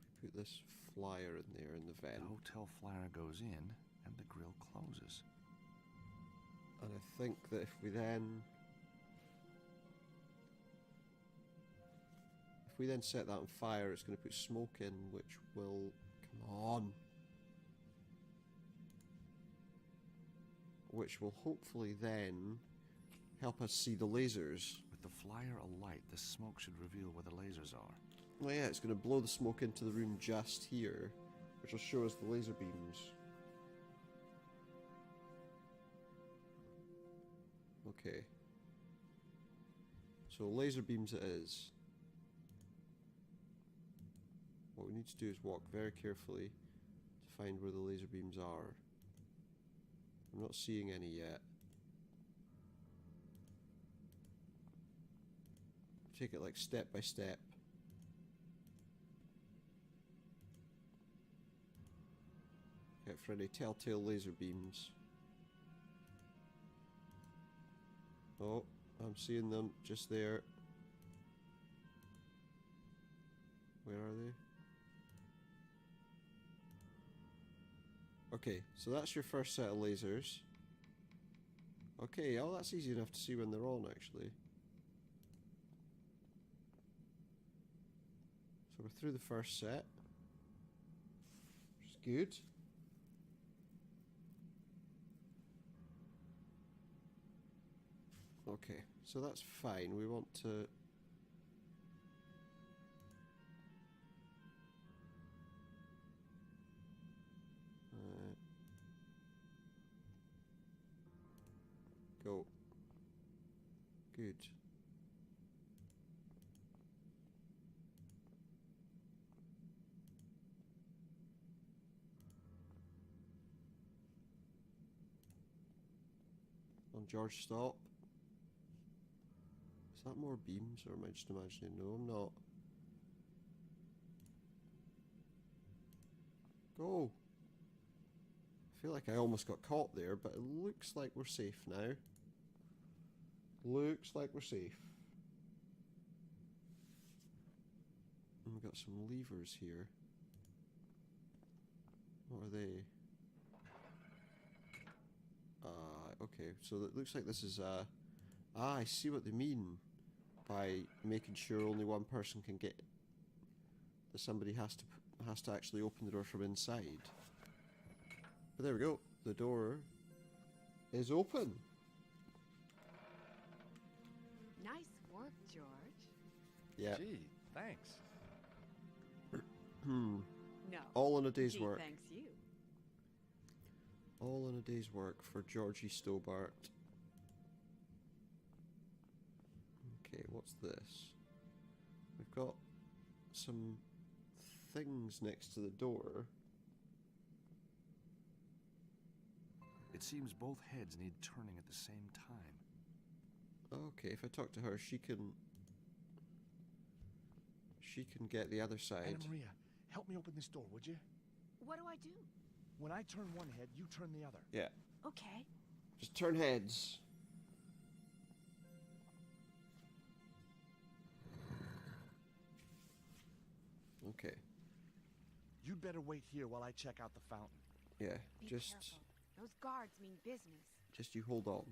If we put this flyer in there in the vent. The hotel flyer goes in and the grill closes. And I think that if we then set that on fire, it's going to put smoke in, which will, come on, which will hopefully then help us see the lasers. With the flyer alight, the smoke should reveal where the lasers are. Well, yeah, it's going to blow the smoke into the room just here, which will show us the laser beams. Okay. So laser beams it is. What we need to do is walk very carefully to find where the laser beams are. I'm not seeing any yet. Take it like step by step. Get for any telltale laser beams. Oh, I'm seeing them just there. Where are they? Okay, so that's your first set of lasers. Okay, oh, that's easy enough to see when they're on, actually. So we're through the first set, which is good. Okay, so that's fine. We want to... go. Good. On George, stop. Is that more beams, or am I just imagining? No, I'm not. Go! I feel like I almost got caught there, but it looks like we're safe now. Looks like we're safe. And we've got some levers here. What are they? Okay, so it looks like this is I see what they mean by making sure only one person can get. That somebody has to actually open the door from inside. But there we go. The door is open. Nice work, George. Yeah. Gee, thanks. No. All in a day's Gee, work. thanks you. All in a day's work for Georgie Stobart. Okay, what's this? We've got some things next to the door. It seems both heads need turning at the same time. Okay, if I talk to her, she can get the other side. Anna Maria, help me open this door, would you? What do I do? When I turn one head, you turn the other. Yeah. Okay. Just turn heads. Okay. You'd better wait here while I check out the fountain. Yeah, Be just careful. Those guards mean business. just you hold on.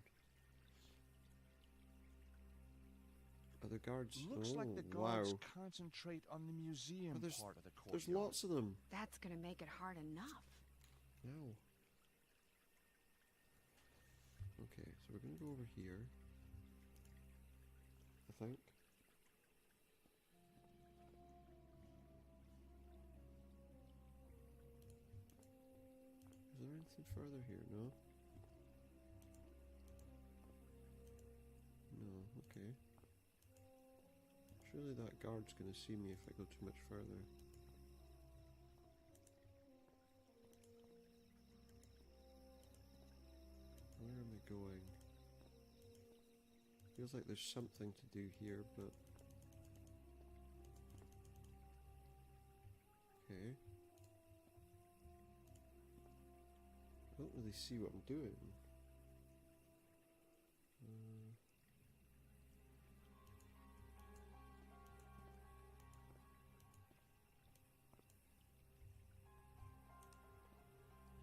Other guards. Looks oh, like the guards wow. concentrate on the museum But there's- part of the courtyard. There's lots of them. That's gonna make it hard enough. No. Okay, so we're gonna go over here. I think. Is there anything further here? No? No, okay. Surely that guard's gonna see me if I go too much further. Where am I going? Feels like there's something to do here, but... Okay. I don't really see what I'm doing.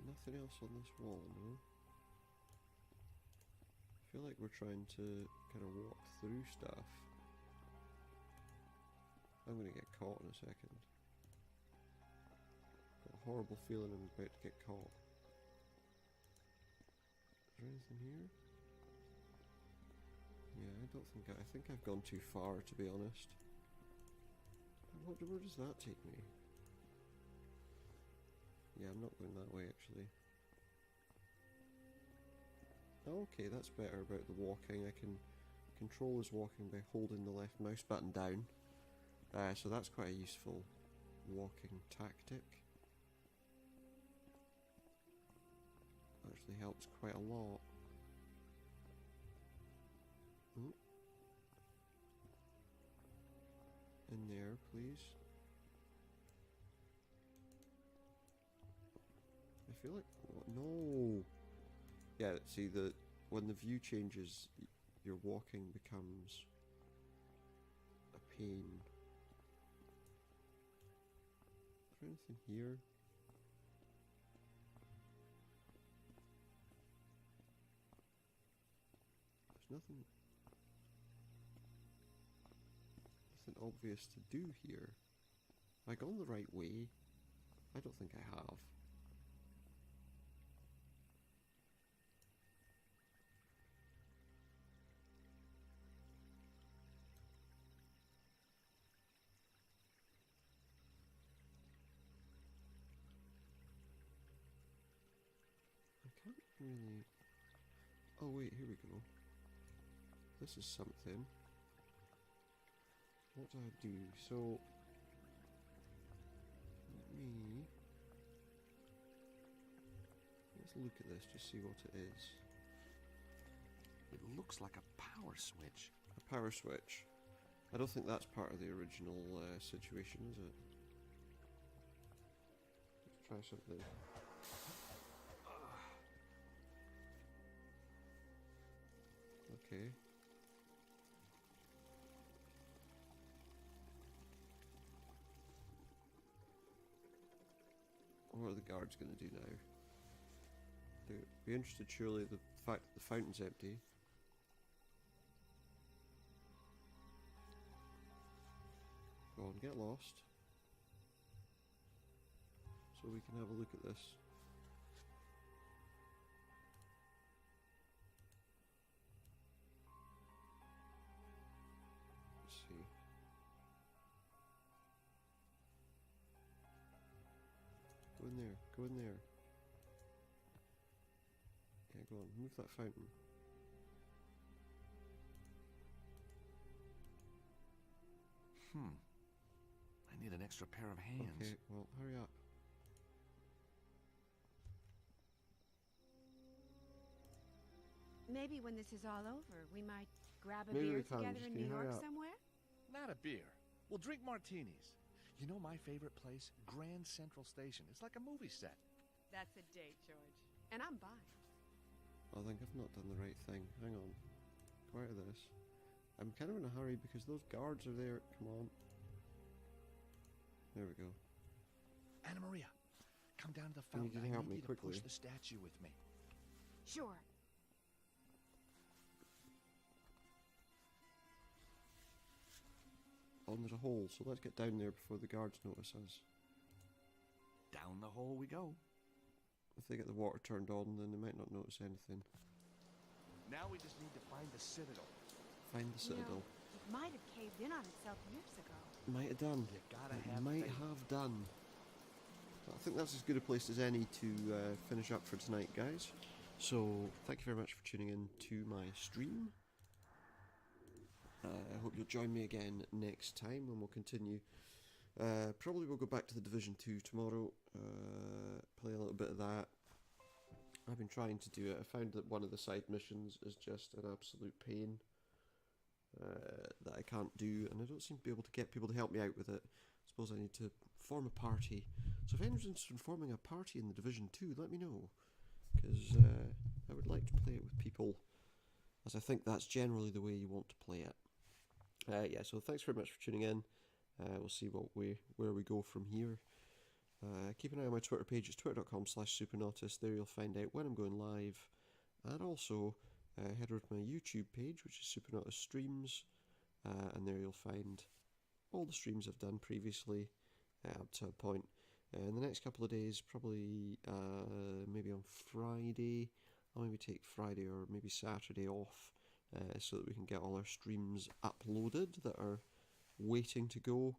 Nothing else on this wall, no? I feel like we're trying to kind of walk through stuff. I'm gonna get caught in a second. Got a horrible feeling I'm about to get caught. Is there anything here? Yeah, I don't think I think I've gone too far, to be honest. Where does that take me? Yeah, I'm not going that way, actually. Okay, that's better about the walking. I can control his walking by holding the left mouse button down. So that's quite a useful walking tactic. Actually helps quite a lot. Ooh. In there, please. I feel like... oh, no! Yeah, see, when the view changes, your walking becomes a pain. Is there anything here? There's nothing obvious to do here. Have I gone the right way? I don't think I have. I can't really... oh wait, here we go. This is something. What do I do? So... let's look at this, just see what it is. It looks like a power switch. A power switch. I don't think that's part of the original situation, is it? Let's try something. Okay. What are the guards going to do now? They'll be interested, surely, the fact that the fountain's empty. Go on, get lost. So we can have a look at this. Let's see. Go in there, go in there. Yeah, go on, move that fountain. I need an extra pair of hands. Okay, well, hurry up. Maybe when this is all over, we might grab a Maybe beer we can, together just in can you New hurry York up? somewhere? Not a beer. We'll drink martinis. You know my favorite place? Grand Central Station. It's like a movie set. That's a date, George. And I'm buying. I think I've not done the right thing. Hang on. Go out of this. I'm kind of in a hurry because those guards are there. Come on. There we go. Anna Maria, come down to the You fountain. need to help I me need you quickly. to push the statue with me. Sure. Oh, and there's a hole, so let's get down there before the guards notice us. Down the hole we go. If they get the water turned on, then they might not notice anything. Now we just need to find the citadel. Find the citadel. It might have caved in on itself years ago. Might have done. You gotta It have might faith. have done. But I think that's as good a place as any to finish up for tonight, guys. So, thank you very much for tuning in to my stream. I hope you'll join me again next time when we'll continue. Probably we'll go back to the Division 2 tomorrow, play a little bit of that. I've been trying to do it. I found that one of the side missions is just an absolute pain that I can't do, and I don't seem to be able to get people to help me out with it. I suppose I need to form a party. So if anyone's interested in forming a party in the Division 2, let me know, because I would like to play it with people, as I think that's generally the way you want to play it. Yeah, so thanks very much for tuning in. We'll see where we go from here. Keep an eye on my Twitter page. It's twitter.com/supernautus. There you'll find out when I'm going live. And also head over to my YouTube page, which is Supernautus Streams. And there you'll find all the streams I've done previously up to a point. In the next couple of days, probably maybe on Friday, I'll maybe take Friday or maybe Saturday off so that we can get all our streams uploaded that are waiting to go.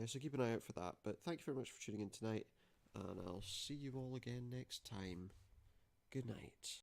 So keep an eye out for that. But thank you very much for tuning in tonight, and I'll see you all again next time. Good night.